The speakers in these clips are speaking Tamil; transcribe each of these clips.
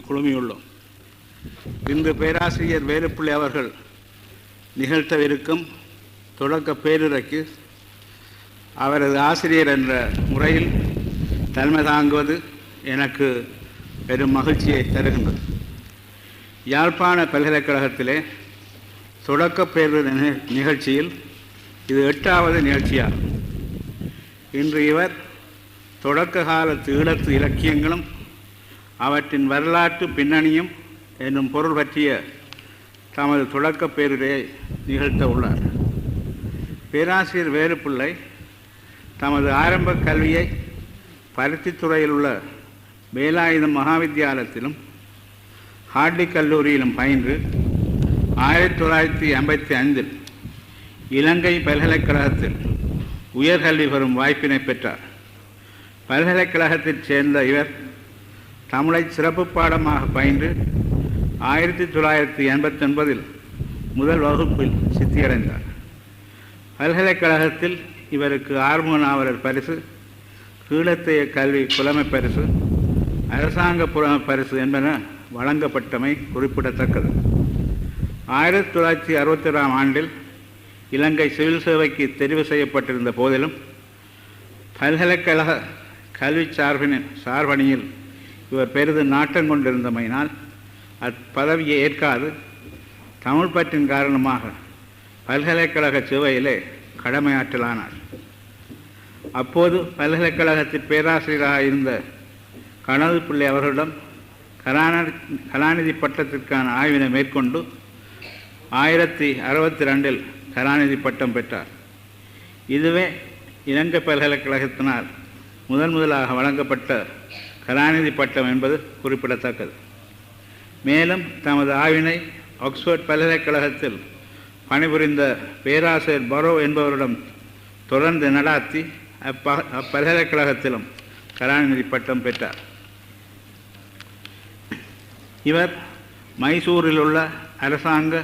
குழுமியுள்ளோம். இன்று பேராசிரியர் வேலுப்பிள்ளை அவர்கள் நிகழ்த்தவிருக்கும் தொடக்க பேருரைக்கு அவரது ஆசிரியர் என்ற முறையில் தலைமை தாங்குவது எனக்கு பெரும் மகிழ்ச்சியை தருகின்றது. யாழ்ப்பாண பல்கலைக்கழகத்திலே தொடக்க பேருரை நிகழ்ச்சியில் இது 8வது நிகழ்ச்சியாகும். இன்று இவர் தொடக்க காலத்து ஈழத்து இலக்கியங்களும் அவற்றின் வரலாற்று பின்னணியும் என்னும் பொருள் பற்றிய தமது தொடக்க பேருரையை நிகழ்த்த உள்ளார். பேராசிரியர் வேலுப்பிள்ளை தமது ஆரம்ப கல்வியை பருத்தித்துறையில் உள்ள வேலாயுதம் மகாவித்தியாலயத்திலும் ஹார்டி கல்லூரியிலும் பயின்று 1955 இலங்கை பல்கலைக்கழகத்தில் உயர்கல்வி பெறும் வாய்ப்பினை பெற்றார். பல்கலைக்கழகத்தைச் சேர்ந்த இவர் தமிழை சிறப்பு பாடமாக பயின்று 1989 முதல் வகுப்பில் சித்தியடைந்தார். பல்கலைக்கழகத்தில் இவருக்கு ஆறுமுக நாவலர் பரிசு, கீழத்தைய கல்வி புலமை பரிசு, அரசாங்க புலமை பரிசு என்பன வழங்கப்பட்டமை குறிப்பிடத்தக்கது. 1961 ஆண்டில் இலங்கை சிவில் சேவைக்கு தெரிவு செய்யப்பட்டிருந்த போதிலும் பல்கலைக்கழக கல்வி சார்பணியில் இவர் பெரிதும் நாட்டம் கொண்டிருந்தமையினால் அப்பதவியை ஏற்காது தமிழ் பற்றின் காரணமாக பல்கலைக்கழக சேவையிலே கடமையாற்றலானார். அப்போது பல்கலைக்கழகத்தில் பேராசிரியராக இருந்த கனவு பிள்ளை அவர்களிடம் கலாநிதி பட்டத்திற்கான ஆய்வினை மேற்கொண்டு 1962 கலாநிதி பட்டம் பெற்றார். இதுவே இலங்கை பல்கலைக்கழகத்தினால் முதலாக வழங்கப்பட்ட கலாநிதி பட்டம் என்பது குறிப்பிடத்தக்கது. மேலும் தமது ஆய்வினை ஆக்ஸ்போர்ட் பல்கலைக்கழகத்தில் பணிபுரிந்த பேராசிரியர் பரோ என்பவரிடம் தொடர்ந்து நடாத்தி அப்பல்கலைக்கழகத்திலும் கலாநிதி பட்டம் பெற்றார். இவர் மைசூரில் உள்ள அரசாங்க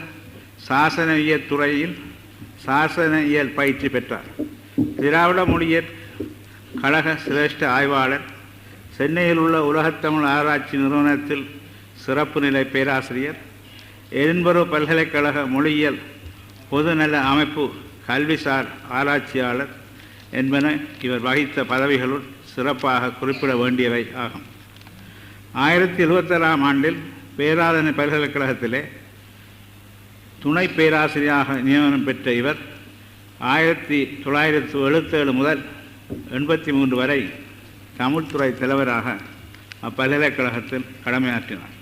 சாசனியல் துறையில் சாசனியல் பயிற்சி பெற்றார். திராவிட மொழியற் கழக சிரேஷ்ட ஆய்வாளர், சென்னையில் உள்ள உலகத்தமிழ் ஆராய்ச்சி நிறுவனத்தில் சிறப்பு நிலை பேராசிரியர், எடின்பரோ பல்கலைக்கழக மொழியியல் பொதுநல அமைப்பு கல்விசார் ஆராய்ச்சியாளர் என்பன இவர் வகித்த பதவிகளுள் சிறப்பாக குறிப்பிட வேண்டியவை ஆகும். 1976 ஆண்டில் பேராதனை பல்கலைக்கழகத்திலே துணை பேராசிரியராக நியமனம் பெற்ற இவர் 1977 முதல் 83 வரை தமிழ்துறை தலைவராக அப்பல்கலைக்கழகத்தில் கடமையாற்றினார்.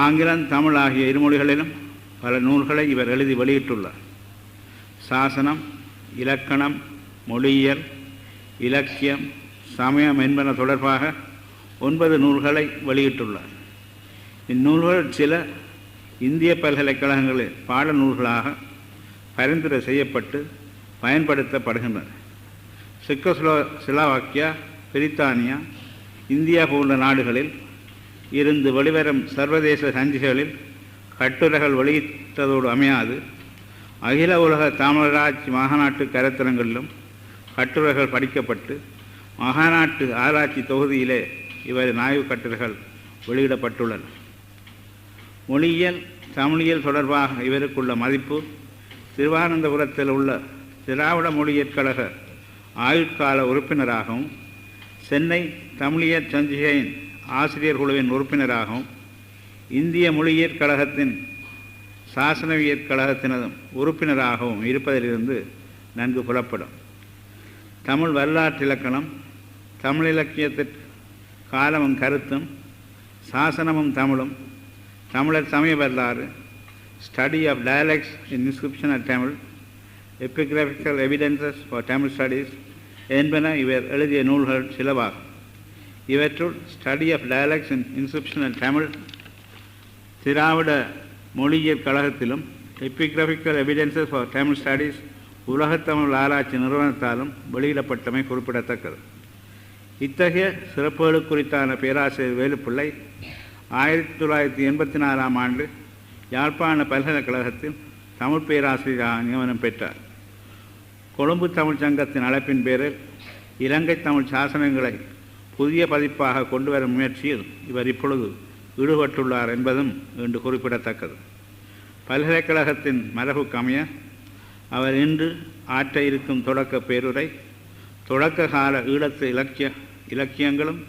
ஆங்கிலம், தமிழ் ஆகிய இருமொழிகளிலும் பல நூல்களை இவர் எழுதி வெளியிட்டுள்ளார். சாசனம், இலக்கணம், மொழியியல், இலக்கியம், சமயம் என்பன தொடர்பாக 9 நூல்களை வெளியிட்டுள்ளார். இந்நூல்கள் சில இந்திய பல்கலைக்கழகங்களில் பாட நூல்களாக பரிந்துரை செய்யப்பட்டு பயன்படுத்தப்படுகின்றன. செக்கோஸ்லோவாக்கியா, பிரித்தானியா, இந்தியா போன்ற நாடுகளில் இருந்து வெளிவரும் சர்வதேச சஞ்சிகைகளில் கட்டுரைகள் வெளியிட்டதோடு அமையாது அகில உலக தமிழராட்சி மகாநாட்டு கருத்தரங்களிலும் கட்டுரைகள் படிக்கப்பட்டு மகாநாட்டு ஆராய்ச்சி தொகுதியிலே இவரின் ஆய்வு கட்டுரைகள் வெளியிடப்பட்டுள்ளன. மொழியியல், தமிழியல் தொடர்பாக இவருக்குள்ள மதிப்பு திருவனந்தபுரத்தில் உள்ள திராவிட மொழியியற் கழக ஆயுட்கால உறுப்பினராகவும், சென்னை தமிழியற் சஞ்சிகையின் ஆசிரியர் குழுவின் உறுப்பினராகவும், இந்திய மொழியியற் கழகத்தின் சாசனவியற் கழகத்தினதும் உறுப்பினராகவும் இருப்பதிலிருந்து நன்கு புலப்படும். தமிழ் வரலாற்று இலக்கணம், தமிழ் இலக்கியத்திற்கு காலமும் கருத்தும், சாசனமும் தமிழும், தமிழர் சமய வரலாறு, study of dialects in inscriptional Tamil, epigraphical evidences for Tamil studies என்பன இவர் எழுதிய நூல்கள் சிலவாகும். இவற்றுள் study of dialects in inscriptional Tamil திராவிட மொழியியற் கழகத்திலும், epigraphical evidences for Tamil studies உலகத்தமிழ் ஆராய்ச்சி நிறுவனத்தாலும் வெளியிடப்பட்டமை குறிப்பிடத்தக்கது. இத்தகைய சிறப்புகள் குறித்தான பேராசிரியர் வேலுப்பிள்ளை 1984 ஆண்டு யாழ்ப்பாண பல்கலைக்கழகத்தில் தமிழ் பேராசிரியராக நியமனம் பெற்றார். கொழும்பு தமிழ் சங்கத்தின் அழைப்பின் பேரில் இலங்கை தமிழ் சாசனங்களை புதிய பதிப்பாக கொண்டு வரும் முயற்சியில் இவர் இப்பொழுது ஈடுபட்டுள்ளார் என்பதும் இன்று குறிப்பிடத்தக்கது. பல்கலைக்கழகத்தின் மரபுக்கமைய அவர் இன்று ஆற்ற இருக்கும் தொடக்க பேருரை தொடக்க கால ஈழத்து இலக்கியங்களும்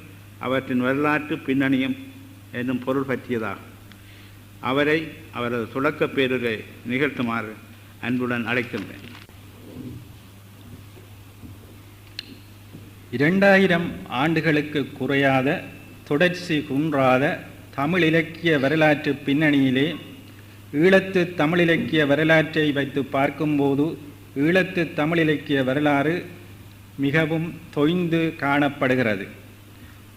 அவற்றின் வரலாற்று பின்னணியும் என்னும் பொருள் பற்றியதாகும். அவரை அவரது தொடக்க பேருரை நிகழ்த்துமாறு அன்புடன் அழைக்கின்றேன். 2000 ஆண்டுகளுக்கு குறையாத தொடர்ச்சி குன்றாத தமிழ் இலக்கிய வரலாற்று பின்னணியிலே ஈழத்து தமிழிலக்கிய வரலாற்றை வைத்து பார்க்கும்போது ஈழத்து தமிழிலக்கிய வரலாறு மிகவும் தொய்ந்து காணப்படுகிறது.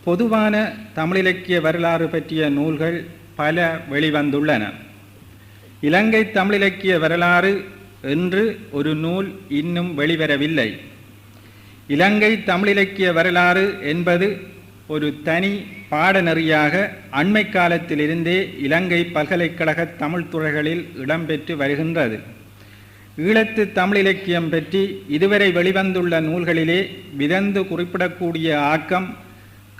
பொதுவான தமிழிலக்கிய வரலாறு பற்றிய நூல்கள் பல வெளிவந்துள்ளன. இலங்கை தமிழிலக்கிய வரலாறு என்று ஒரு நூல் இன்னும் வெளிவரவில்லை. இலங்கை தமிழிலக்கிய வரலாறு என்பது ஒரு தனி பாடநெறியாக அண்மை காலத்திலிருந்தே இலங்கை பல்கலைக்கழக தமிழ் துறைகளில் இடம்பெற்று வருகின்றது. ஈழத்து தமிழிலக்கியம் பற்றி இதுவரை வெளிவந்துள்ள நூல்களிலே விதந்து குறிப்பிடக்கூடிய ஆக்கம்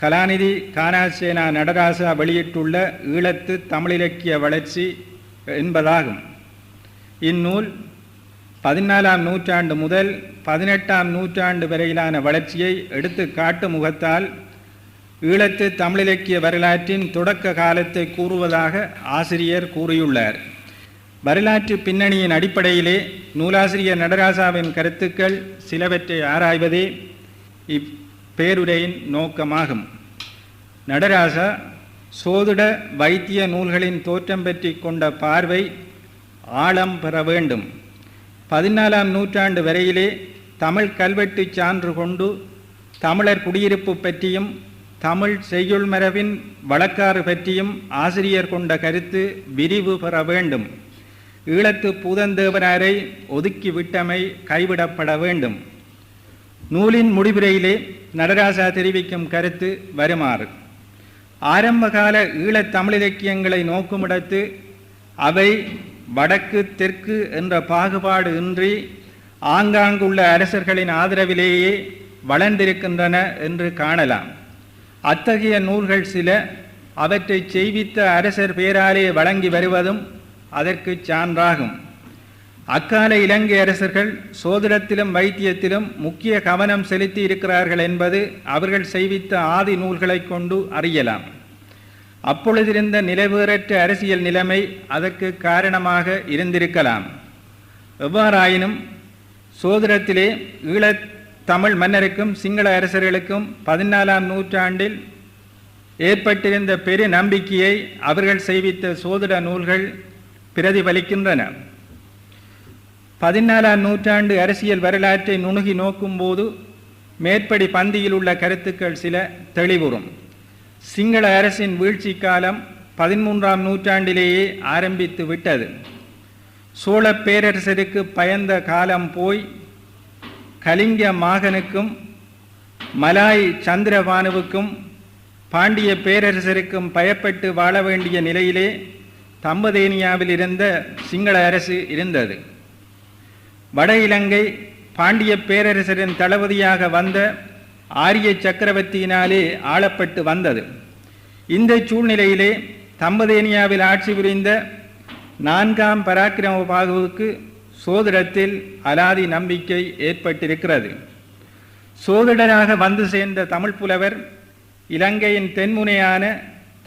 கலாநிதி கானாசேனா நடராசா வெளியிட்டுள்ள ஈழத்து தமிழிலக்கிய வளர்ச்சி என்பதாகும். இந்நூல் 14ஆம் நூற்றாண்டு முதல் 18ஆம் நூற்றாண்டு வரையிலான வளர்ச்சியை எடுத்து காட்டும் முகத்தால் ஈழத்து தமிழிலக்கிய வரலாற்றின் தொடக்க காலத்தை கூறுவதாக ஆசிரியர் கூறியுள்ளார். வரலாற்று பின்னணியின் அடிப்படையிலே நூலாசிரியர் நடராசாவின் கருத்துக்கள் சிலவற்றை ஆராய்வதே இப்பேருரையின் நோக்கமாகும். நடராசா சோதிட வைத்திய நூல்களின் தோற்றம் பற்றி கொண்ட பார்வை ஆழம் பெற வேண்டும். 14ஆம் நூற்றாண்டு வரையிலே தமிழ் கல்வெட்டு சான்று கொண்டு தமிழர் குடியிருப்பு பற்றியும் தமிழ் செய்யுள் மரபின் வழக்காறு பற்றியும் ஆசிரியர் கொண்ட கருத்து விரிவு பெற வேண்டும். ஈழத்து பூதந்தேவனாரை ஒதுக்கிவிட்டமை கைவிடப்பட வேண்டும். நூலின் முடிவுரையிலே நடராசா தெரிவிக்கும் கருத்து வருமாறு: ஆரம்பகால ஈழத் தமிழிலக்கியங்களை நோக்குமிடத்து அவை வடக்கு தெற்கு என்ற பாகுபாடு இன்றி ஆங்காங்குள்ள அரசர்களின் ஆதரவிலேயே வளர்ந்திருக்கின்றன என்று காணலாம். அத்தகைய நூல்கள் சில அவற்றை செய்வித்த அரசர் பேராலே வழங்கி வருவதும் அதற்கு சான்றாகும். அக்கால இலங்கை அரசர்கள் சோதிடத்திலும் வைத்தியத்திலும் முக்கிய கவனம் செலுத்தி இருக்கிறார்கள் என்பது அவர்கள் செய்வித்த ஆதி நூல்களை கொண்டு அறியலாம். அப்பொழுதிருந்த நிலைவேறற்ற அரசியல் நிலைமை அதற்கு காரணமாக இருந்திருக்கலாம். எவ்வாறாயினும் சோதிடத்திலே ஈழத் தமிழ் மன்னருக்கும் சிங்கள அரசர்களுக்கும் 14ஆம் நூற்றாண்டில் ஏற்பட்டிருந்த பெரு நம்பிக்கையை அவர்கள் செய்வித்த சோதிட நூல்கள் பிரதிபலிக்கின்றன. 14ஆம் நூற்றாண்டு அரசியல் வரலாற்றை நுணுகி நோக்கும்போது மேற்படி பந்தியில் உள்ள கருத்துக்கள் சில தெளிவுறும். சிங்கள அரசின் வீழ்ச்சி காலம் 13ஆம் நூற்றாண்டிலேயே ஆரம்பித்து விட்டது. சோழ பேரரசருக்கு பயந்த காலம் போய் கலிங்க மாகனுக்கும் மலாய் சந்திரபானுவுக்கும் பாண்டிய பேரரசருக்கும் பயப்பட்டு வாழ வேண்டிய நிலையிலே தம்பதேனியாவில் இருந்த சிங்கள அரசு இருந்தது. வட இலங்கை பாண்டிய பேரரசரின் தளபதியாக வந்த ஆரிய சக்கரவர்த்தியினாலே ஆளப்பட்டு வந்தது. இந்த சூழ்நிலையிலே தம்பதேனியாவில் ஆட்சி புரிந்த 4ஆம் பராக்கிரமபாகுவுக்கு சோதிடத்தில் அலாதி நம்பிக்கை ஏற்பட்டிருக்கிறது. சோதிடராக வந்து சேர்ந்த தமிழ் புலவர் இலங்கையின் தென்முனையான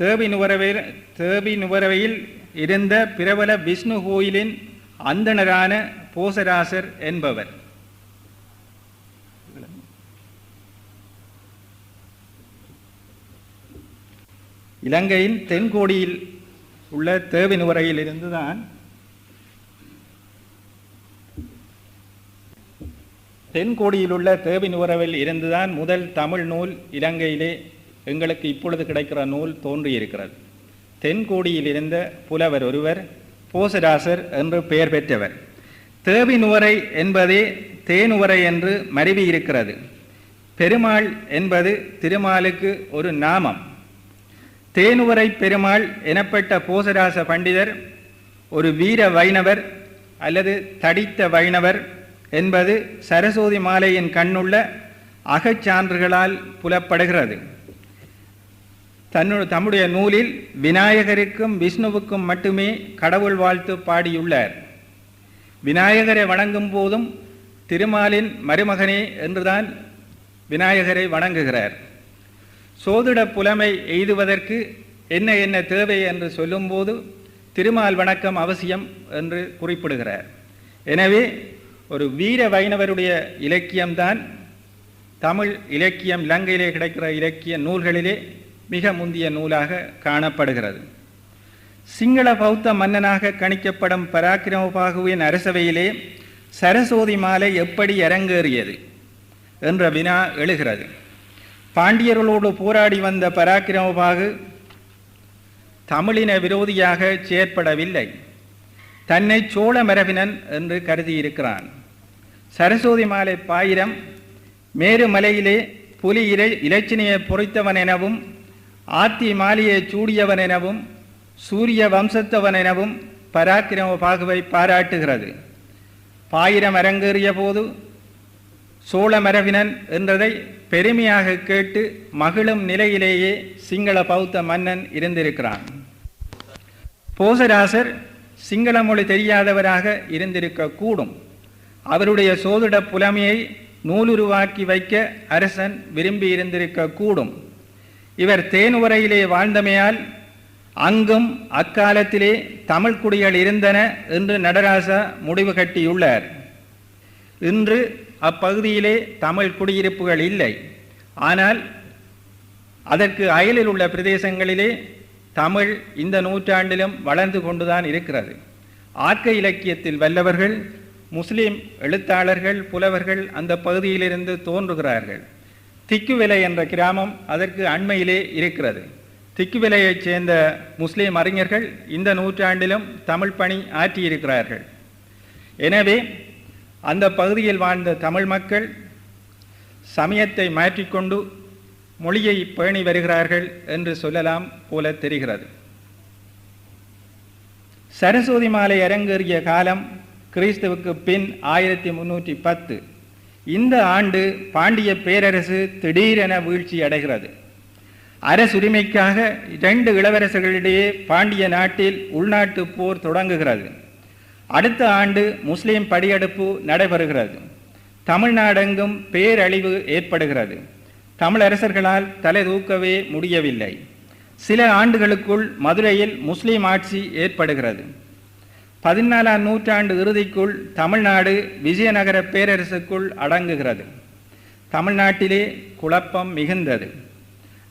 தேவினுவரவையில் இருந்த பிரபல விஷ்ணு கோயிலின் அந்தணரான போசராசர் என்பவர். இலங்கையின் தென்கோடியில் உள்ள தேவினுவரையில் இருந்துதான் முதல் தமிழ் நூல் இலங்கையிலே எங்களுக்கு இப்பொழுது கிடைக்கிற நூல் தோன்றியிருக்கிறது. தென்கோடியில் இருந்த புலவர் ஒருவர் போசராசர் என்று பெயர் பெற்றவர். தேவினுவரை என்பதே தேனுவரை என்று மருவி இருக்கிறது. பெருமாள் என்பது திருமாலுக்கு ஒரு நாமம். தேனுவரை பெருமாள் எனப்பட்ட போசராச பண்டிதர் ஒரு வீர வைணவர் அல்லது தடித்த வைணவர் என்பது சரஸ்வதி மாலையின் கண்ணுள்ள அகச்சான்றுகளால் புலப்படுகிறது. தம்முடைய நூலில் விநாயகருக்கும் விஷ்ணுவுக்கும் மட்டுமே கடவுள் வாழ்த்து பாடியுள்ளார். விநாயகரை வணங்கும் போதும் திருமாலின் மருமகனே என்றுதான் விநாயகரை வணங்குகிறார். சோதிட புலமை எய்துவதற்கு என்ன என்ன தேவை என்று சொல்லும்போது திருமால் வணக்கம் அவசியம் என்று குறிப்பிடுகிறார். எனவே ஒரு வீர வைணவருடைய இலக்கியம்தான் தமிழ் இலக்கியம், இலங்கையிலே கிடைக்கிற இலக்கிய நூல்களிலே மிக முந்திய நூலாக காணப்படுகிறது. சிங்கள பௌத்த மன்னனாக கணிக்கப்படும் பராக்கிரமபாகுவின் அரசவையிலே சரஸ்வதி மாலை எப்படி அரங்கேறியது என்ற வினா எழுகிறது. பாண்டியர்களோடு போராடி வந்த பராக்கிரமபாகு தமிழின விரோதியாக செயற்படவில்லை. தன்னை சோழ மரபினன் என்று கருதியிருக்கிறான். சரஸ்வதி மாலை பாயிரம் மேருமலையிலே புலி இலச்சினையை பொறித்தவன் எனவும் ஆத்தி மாலையை சூடியவன் எனவும் சூரிய வம்சத்தவன் எனவும் பராக்கிரமபாகுவை பாராட்டுகிறது. பாயிரம் அரங்கேறிய போது சோழ மரபினன் என்றதை பெருமையாக கேட்டு மகிழும் நிலையிலேயே சிங்கள பௌத்த மன்னன் இருந்திருக்கிறான். போசராசர் சிங்கள மொழி தெரியாதவராக இருந்திருக்க கூடும். அவருடைய சோதிட புலமையை நூலுருவாக்கி வைக்க அரசன் விரும்பி இருந்திருக்க கூடும். இவர் தேனுவரையிலே வாழ்ந்தமையால் அங்கும் அக்காலத்திலே தமிழ் குடிகள் இருந்தன என்று நடராசா முடிவு கட்டியுள்ளார். இன்று அப்பகுதியிலே தமிழ் குடியிருப்புகள் இல்லை. ஆனால் அதற்கு அயலில் உள்ள பிரதேசங்களிலே தமிழ் இந்த நூற்றாண்டிலும் வளர்ந்து கொண்டுதான் இருக்கிறது. ஆக்க இலக்கியத்தில் வல்லவர்கள், முஸ்லீம் எழுத்தாளர்கள், புலவர்கள் அந்த பகுதியிலிருந்து தோன்றுகிறார்கள். திக்குவிலை என்ற கிராமம் அதற்கு அண்மையிலே இருக்கிறது. திக்குவிலையைச் சேர்ந்த முஸ்லீம் அறிஞர்கள் இந்த நூற்றாண்டிலும் தமிழ் பணி ஆற்றியிருக்கிறார்கள். எனவே அந்த பகுதியில் வாழ்ந்த தமிழ் மக்கள் சமயத்தை மாற்றிக்கொண்டு மொழியை பேணி வருகிறார்கள் என்று சொல்லலாம் போல தெரிகிறது. சரஸ்வதி மாலை அரங்கேறிய காலம் கிறிஸ்துவுக்கு பின் 1310. இந்த ஆண்டு பாண்டிய பேரரசு திடீரென வீழ்ச்சி அடைகிறது. அரசுரிமைக்காக 2 இளவரசர்களிடையே பாண்டிய நாட்டில் உள்நாட்டு போர் தொடங்குகிறது. அடுத்த ஆண்டு முஸ்லீம் படியெடுப்பு நடைபெறுகிறது. தமிழ்நாடெங்கும் பேரழிவு ஏற்படுகிறது. தமிழரசர்களால் தலை தூக்கவே முடியவில்லை. சில ஆண்டுகளுக்குள் மதுரையில் முஸ்லீம் ஆட்சி ஏற்படுகிறது. 14ஆம் நூற்றாண்டு இறுதிக்குள் தமிழ்நாடு விஜயநகர பேரரசுக்குள் அடங்குகிறது. தமிழ்நாட்டிலே குழப்பம் மிகுந்தது.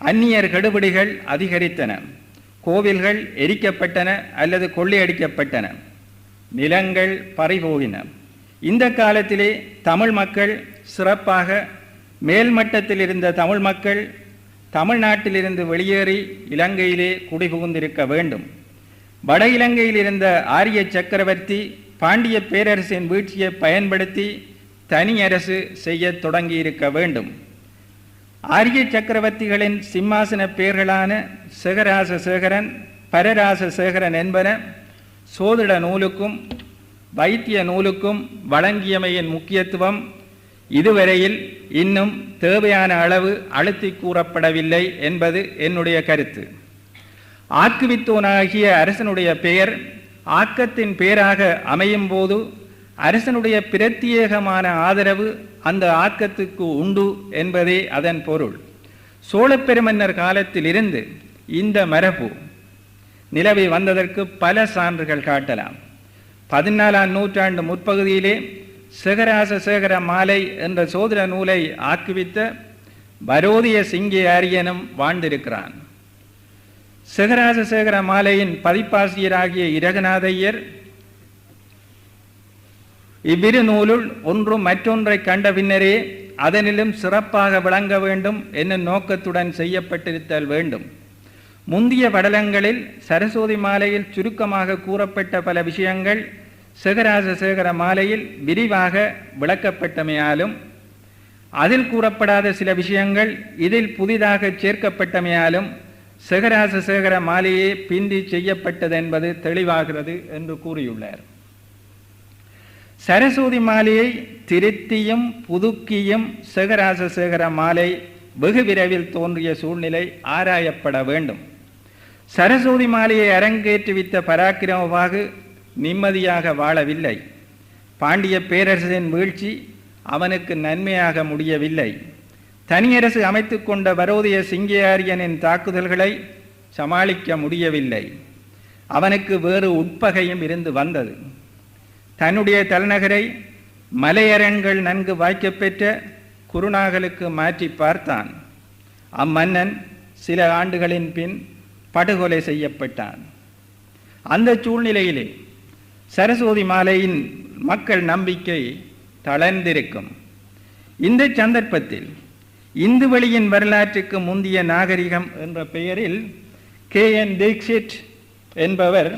அந்நியர் கெடுபிடிகள் அதிகரித்தன. கோவில்கள் எரிக்கப்பட்டன அல்லது கொள்ளையடிக்கப்பட்டன. நிலங்கள் பறிபோகின. இந்த காலத்திலே தமிழ் மக்கள், சிறப்பாக மேல்மட்டத்தில் இருந்த தமிழ் மக்கள் தமிழ்நாட்டிலிருந்து வெளியேறி இலங்கையிலே குடிபுகுந்திருக்க வேண்டும். வட இலங்கையில் இருந்த ஆரிய சக்கரவர்த்தி பாண்டிய பேரரசின் வீழ்ச்சியை பயன்படுத்தி தனி அரசு செய்ய தொடங்கியிருக்க வேண்டும். ஆரிய சக்கரவர்த்திகளின் சிம்மாசன பெயர்களான சேகராச சேகரன், பரராச சேகரன் என்பன சோதிட நூலுக்கும் வைத்திய நூலுக்கும் வழங்கியமையின் முக்கியத்துவம் இதுவரையில் இன்னும் தேவையான அளவு அழுத்தி கூறப்படவில்லை என்பது என்னுடைய கருத்து. ஆக்குவித்தோனாகிய அரசனுடைய பெயர் ஆக்கத்தின் பெயராக அமையும் போது அரசனுடைய பிரத்யேகமான ஆதரவு அந்த ஆக்கத்துக்கு உண்டு என்பதே அதன் பொருள். சோழப்பெருமன்னர் காலத்தில் இருந்து இந்த மரபு நிலவி வந்ததற்கு பல சான்றுகள் காட்டலாம். 14ஆம் நூற்றாண்டு முற்பகுதியிலே சேகராச சேகர மாலை என்ற சோதிட நூலை ஆக்குவித்த பரோதிய சிங்கே ஆரியனும் வாழ்ந்திருக்கிறான். சேகராச சேகர மாலையின் பதிப்பாசிரியராகிய இரகநாதையர் இவ்விரு நூலுள் ஒன்று மற்றொன்றை கண்ட பின்னரே அதனிலும் சிறப்பாக விளங்க வேண்டும் என்னும் நோக்கத்துடன் செய்யப்பட்டிருத்தல் வேண்டும். முந்திய படலங்களில் சரஸ்வதி மாலையில் சுருக்கமாக கூறப்பட்ட பல விஷயங்கள் சேகராச சேகர மாலையில் விரிவாக விளக்கப்பட்டமையாலும் அதில் கூறப்படாத சில விஷயங்கள் இதில் புதிதாக சேர்க்கப்பட்டமையாலும் சேகராச சேகர மாலையே பிந்தி செய்யப்பட்டது என்பது தெளிவாகிறது என்று கூறியுள்ளார். சரஸ்வதி மாலையை திருத்தியும் புதுக்கியும் சேகராச சேகர மாலை வெகு விரைவில் தோன்றிய சூழ்நிலை ஆராயப்பட வேண்டும். சரஸ்வதி மாலையை அரங்கேற்றுவித்த பராக்கிரமபாகு நிம்மதியாக வாழவில்லை. பாண்டிய பேரரசின் வீழ்ச்சி அவனுக்கு நன்மையாக முடியவில்லை. தனியரசு அமைத்து கொண்ட வரோதய சிங்கையாரியனின் தாக்குதல்களை சமாளிக்க முடியவில்லை. அவனுக்கு வேறு உட்பகையும் இருந்து வந்தது. தன்னுடைய தலைநகரை மலையரண்கள் நன்கு வாய்க்கப்பெற்ற குருநாகலுக்கு மாற்றி பார்த்தான். அம்மன்னன் சில ஆண்டுகளின் பின் படுகொலை செய்யப்பட்டான். அந்த சூழ்நிலையிலே சரஸ்வதி மாலையின் மக்கள் நம்பிக்கை தளர்ந்திருக்கும். இந்த சந்தர்ப்பத்தில் இந்துவெளியின் வரலாற்றுக்கு முந்திய நாகரிகம் என்ற பெயரில் K.N. தீக்ஷித் என்பவர்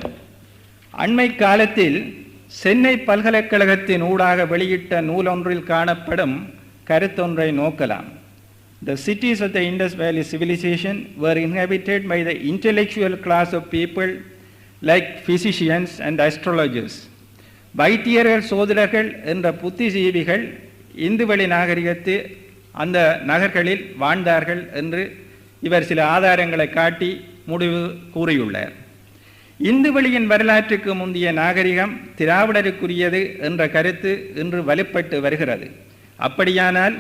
அண்மை காலத்தில் சென்னை பல்கலைக்கழகத்தின் ஊடாக வெளியிட்ட நூலொன்றில் காணப்படும் கருத்தொன்றை நோக்கலாம். The cities of the Indus Valley civilization were inhabited by the intellectual class of people like physicians and astrologers. வைத்தியர்கள் சோதிடர்கள் என்ற புத்திஜீவிகள் இந்துவெளி நாகரிகத்து அந்த நகர்களில் வாழ்ந்தார்கள் என்று இவர் சில ஆதாரங்களை காட்டி முடிவு கூறியுள்ளார். இந்துவெளியின் வரலாற்றுக்கு முந்தைய நாகரிகம் திராவிடருக்குரியது என்ற கருத்து இன்று வலுப்பட்டு வருகிறது. அப்படியானால்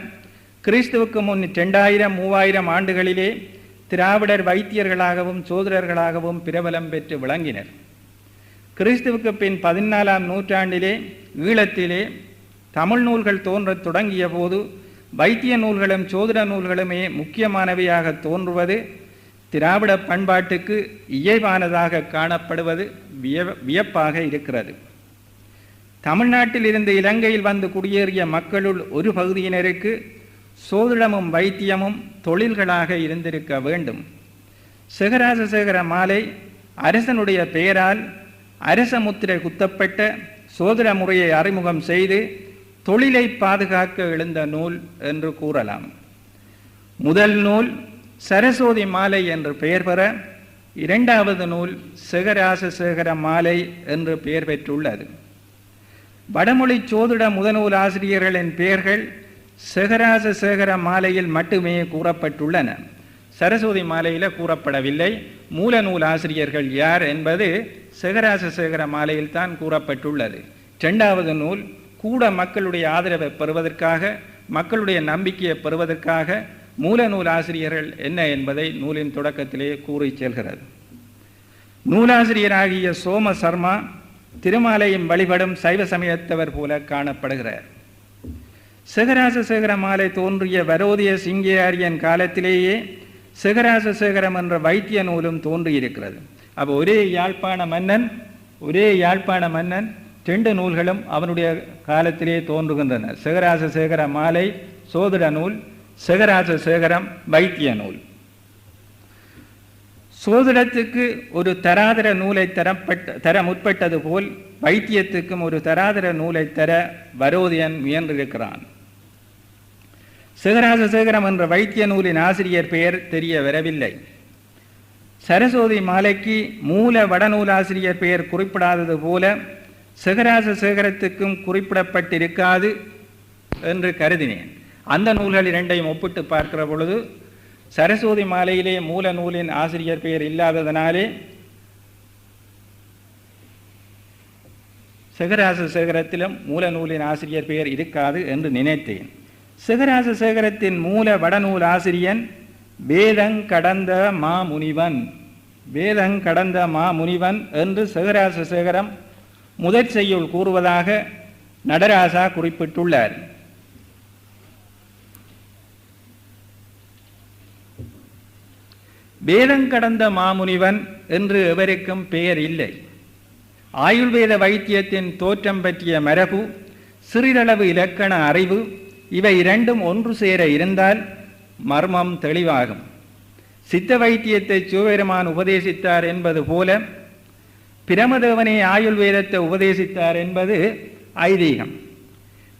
கிறிஸ்துவுக்கு முன் 2000-3000 ஆண்டுகளிலே திராவிடர் வைத்தியர்களாகவும் சோதரர்களாகவும் பிரபலம் பெற்று விளங்கினர். கிறிஸ்துவுக்கு பின் 14ஆம் நூற்றாண்டிலே ஈழத்திலே தமிழ் நூல்கள் தோன்றத் தொடங்கிய போது வைத்திய நூல்களும் சோதர நூல்களுமே முக்கியமானவையாக தோன்றுவது திராவிட பண்பாட்டுக்கு இயல்பானதாக காணப்படுவது வியப்பாக இருக்கிறது. தமிழ்நாட்டில் இருந்து இலங்கையில் வந்து குடியேறிய மக்களுள் ஒரு பகுதியினருக்கு சோதிடமும் வைத்தியமும் தொழில்களாக இருந்திருக்க வேண்டும். சேகராசசேகர மாலை அரசனுடைய பெயரால் அரச முத்திரை குத்தப்பட்ட சோதிட முறையை அறிமுகம் செய்து தொழிலை பாதுகாக்க எழுந்த நூல் என்று கூறலாம். முதல் நூல் சரஸ்வதி மாலை என்று பெயர் பெற, இரண்டாவது நூல் சேகராசசேகர மாலை என்று பெயர் பெற்றுள்ளது. வடமொழி சோதிட முதநூல் ஆசிரியர்களின் பெயர்கள் சேகராசசேகர மாலையில் மட்டுமே கூறப்பட்டுள்ளன. சரஸ்வதி மாலையில் கூறப்படவில்லை. மூல நூல் ஆசிரியர்கள் யார் என்பது சேகராசசேகர மாலையில் தான் கூறப்பட்டுள்ளது. இரண்டாவது நூல் கூட மக்களுடைய ஆதரவை பெறுவதற்காக, மக்களுடைய நம்பிக்கையை பெறுவதற்காக மூல நூல் ஆசிரியர்கள் என்ன என்பதை நூலின் தொடக்கத்திலே கூறி செல்கிறது. நூலாசிரியராகிய சோம சர்மா திருமாலையும் வழிபடும் சைவ சமயத்தவர் போல காணப்படுகிறார். சேகராசசேகர மாலை தோன்றிய வரோதய சிங்கையாரியன் காலத்திலேயே சேகராசசேகரம் என்ற வைத்திய நூலும் தோன்றியிருக்கிறது. அப்போ ஒரே யாழ்ப்பாண மன்னன் 2 நூல்களும் அவனுடைய காலத்திலே தோன்றுகின்றன. சேகராசசேகர மாலை சோதிட நூல், சேகராசசேகரம் வைத்திய நூல். சோதிடத்துக்கு ஒரு தராதர நூலை தர முற்பட்டது போல் வைத்தியத்துக்கும் ஒரு தராதர நூலை தர வரோதியன் முயன்றிருக்கிறான். சேகராசசேகரம் என்ற வைத்திய நூலின் ஆசிரியர் பெயர் தெரிய வரவில்லை. சரஸ்வதி மாலைக்கு மூல வடநூலாசிரியர் பெயர் குறிப்பிடாதது போல சேகராசசேகரத்துக்கும் குறிப்பிடப்பட்டிருக்காது என்று கருதினேன். அந்த நூல்கள் இரண்டையும் ஒப்பிட்டு பார்க்கிற பொழுது சரஸ்வதி மாலையிலே மூல நூலின் ஆசிரியர் பெயர் இல்லாததனாலே சேகராசசேகரத்திலும் மூல நூலின் ஆசிரியர் பெயர் இருக்காது என்று நினைத்தேன். சேகராசசேகரத்தின் மூல வடநூல் ஆசிரியன் வேதங்கடந்த மாமுனிவன் என்று சேகராசசேகரம் முதற் செய்யுள் கூறுவதாக நடராசா குறிப்பிட்டுள்ளார். வேதங்கடந்த மாமுனிவன் என்று எவருக்கும் பெயர் இல்லை. ஆயுர்வேத வைத்தியத்தின் தோற்றம் பற்றிய மரபு, சிறிதளவு இலக்கண அறிவு, இவை இரண்டும் ஒன்று சேர இருந்தால் மர்மம் தெளிவாகும். சித்த வைத்தியத்தை சிவபெருமான் உபதேசித்தார் என்பது போல பிரமதேவனே ஆயுர்வேதத்தை உபதேசித்தார் என்பது ஐதீகம்.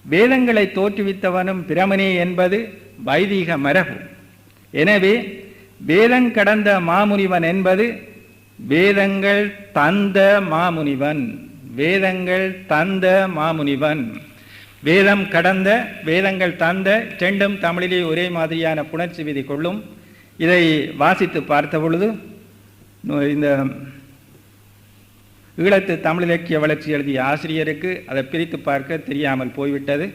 வேதங்களை தோற்றுவித்தவனும் பிரமனே என்பது வைதீக மரபு. எனவே வேதங்கடந்த மாமுனிவன் என்பது வேதங்கள் தந்த மாமுனிவன். வேதம் கடந்த வேதங்கள் தந்த ரெண்டும் தமிழிலே ஒரே மாதிரியான புணர்ச்சி விதி கொள்ளும். இதை வாசித்து பார்த்த பொழுது இந்த ஈழத்து தமிழ் இலக்கிய வளர்ச்சி எழுதிய ஆசிரியருக்கு அதை பிரித்து பார்க்க தெரியாமல் போய்விட்டது.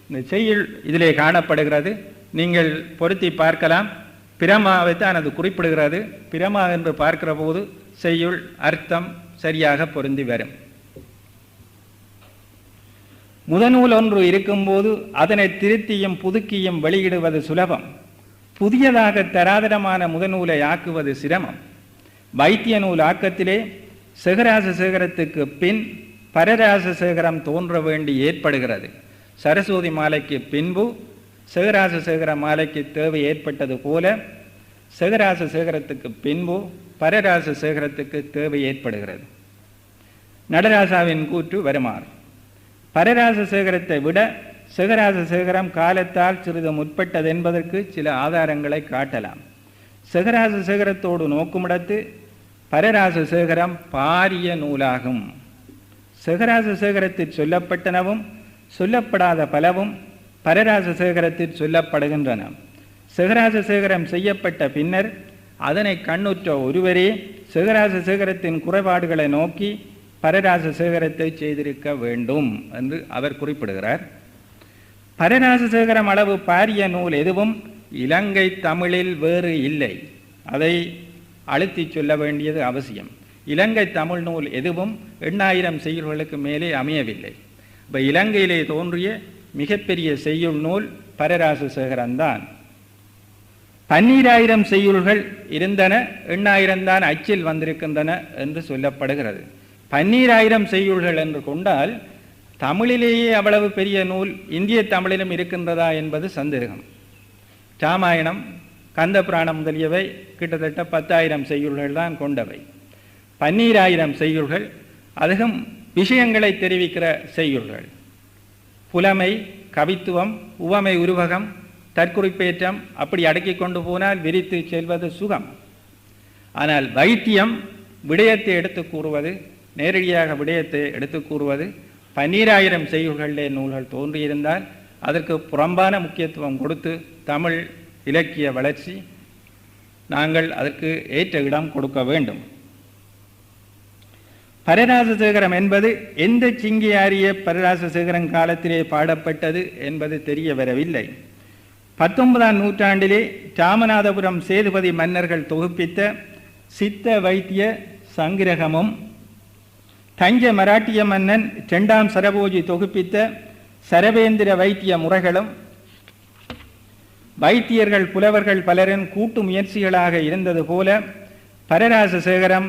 இந்த செய்யுள் இதிலே காணப்படுகிறது, நீங்கள் பொருத்தி பார்க்கலாம். பிரமாவை தான் அது குறிப்பிடுகிறது. பிரமா என்று பார்க்கிற போது செய்யுள் அர்த்தம் சரியாக பொருந்தி வரும். முதநூல் ஒன்று இருக்கும்போது அதனை திருத்தியும் புதுக்கியும் வெளியிடுவது சுலபம். புதியதாக தராதரமான முதநூலை ஆக்குவது சிரமம். வைத்திய நூல் ஆக்கத்திலே சேகராச சேகரத்துக்கு பின் பரராச சேகரம் தோன்ற வேண்டி ஏற்படுகிறது. சரஸ்வதி மாலைக்கு பின்பு சேகராச சேகர மாலைக்கு தேவை ஏற்பட்டது போல சேகராச சேகரத்துக்கு பின்பு பரராச சேகரத்துக்கு தேவை ஏற்படுகிறது. நடராசாவின் கூற்று வருமாறு: பரராச சேகரத்தை விட சேகராச சேகரம் காலத்தால் சிறிது முற்பட்டது என்பதற்கு சில ஆதாரங்களை காட்டலாம். சேகராச சேகரத்தோடு நோக்குமிடத்து பரராச சேகரம் பாரிய நூலாகும். சேகராச சேகரத்தில் சொல்லப்பட்டனவும் சொல்லப்படாத பலவும் பரராச சேகரத்தில் சொல்லப்படுகின்றன. சேகராச சேகரம் செய்யப்பட்ட பின்னர் அதனை கண்ணுற்ற ஒருவரே சேகராச சேகரத்தின் குறைபாடுகளை நோக்கி பரராச சேகரத்தை செய்திருக்க வேண்டும் என்று அவர் குறிப்பிடுகிறார். பரராச சேகரம் அளவு பாரிய நூல் எதுவும் இலங்கை தமிழில் வேறு இல்லை. அதை அழுத்தி சொல்ல வேண்டியது அவசியம். இலங்கை தமிழ் நூல் எதுவும் 8000 செய்யுள்களுக்கு மேலே அமையவில்லை. இப்போ இலங்கையிலே தோன்றிய மிகப்பெரிய செய்யுள் நூல் பரராச சேகரம்தான். 12000 செய்யுள்கள் இருந்தன, 8000 தான் அச்சில் வந்திருக்கின்றன என்று சொல்லப்படுகிறது. 12000 செய்யுள்கள் என்று கொண்டால் தமிழிலேயே அவ்வளவு பெரிய நூல் இந்திய தமிழிலும் இருக்கின்றதா என்பது சந்தேகம். ராமாயணம், கந்த புராணம் முதலியவை கிட்டத்தட்ட 10,000 செய்யுள்கள் தான் கொண்டவை. 12000 செய்யுள்கள் அதிகம் விஷயங்களை தெரிவிக்கிற செய்யுள்கள். புலமை, கவித்துவம், உவமை, உருவகம், தற்குறிப்பேற்றம் அப்படி அடக்கி கொண்டு போனால் விரித்து செல்வது சுகம். ஆனால் வைத்தியம் விடயத்தை எடுத்து கூறுவது, நேரடியாக விடயத்தை எடுத்து கூறுவது 12000 செய்யுள்களிலே நூல்கள் தோன்றியிருந்தால் அதற்கு புறம்பான முக்கியத்துவம் கொடுத்து தமிழ் இலக்கிய வளர்ச்சி நாங்கள் அதற்கு ஏற்ற இடம் கொடுக்க வேண்டும். பரராச சேகரம் என்பது எந்த சிங்கியாரிய பரராச சேகரன் காலத்திலே பாடப்பட்டது என்பது தெரிய வரவில்லை. 19ஆம் நூற்றாண்டிலே ராமநாதபுரம் சேதுபதி மன்னர்கள் தொகுப்பித்த சித்த வைத்திய சங்கிரகமும், தஞ்ச மராட்டிய மன்னன் 2ஆம் சரபோஜி தொகுப்பித்த சரவேந்திர வைத்திய முறைகளும் வைத்தியர்கள் புலவர்கள் பலரின் கூட்டு முயற்சிகளாக இருந்தது போல பரராச சேகரம்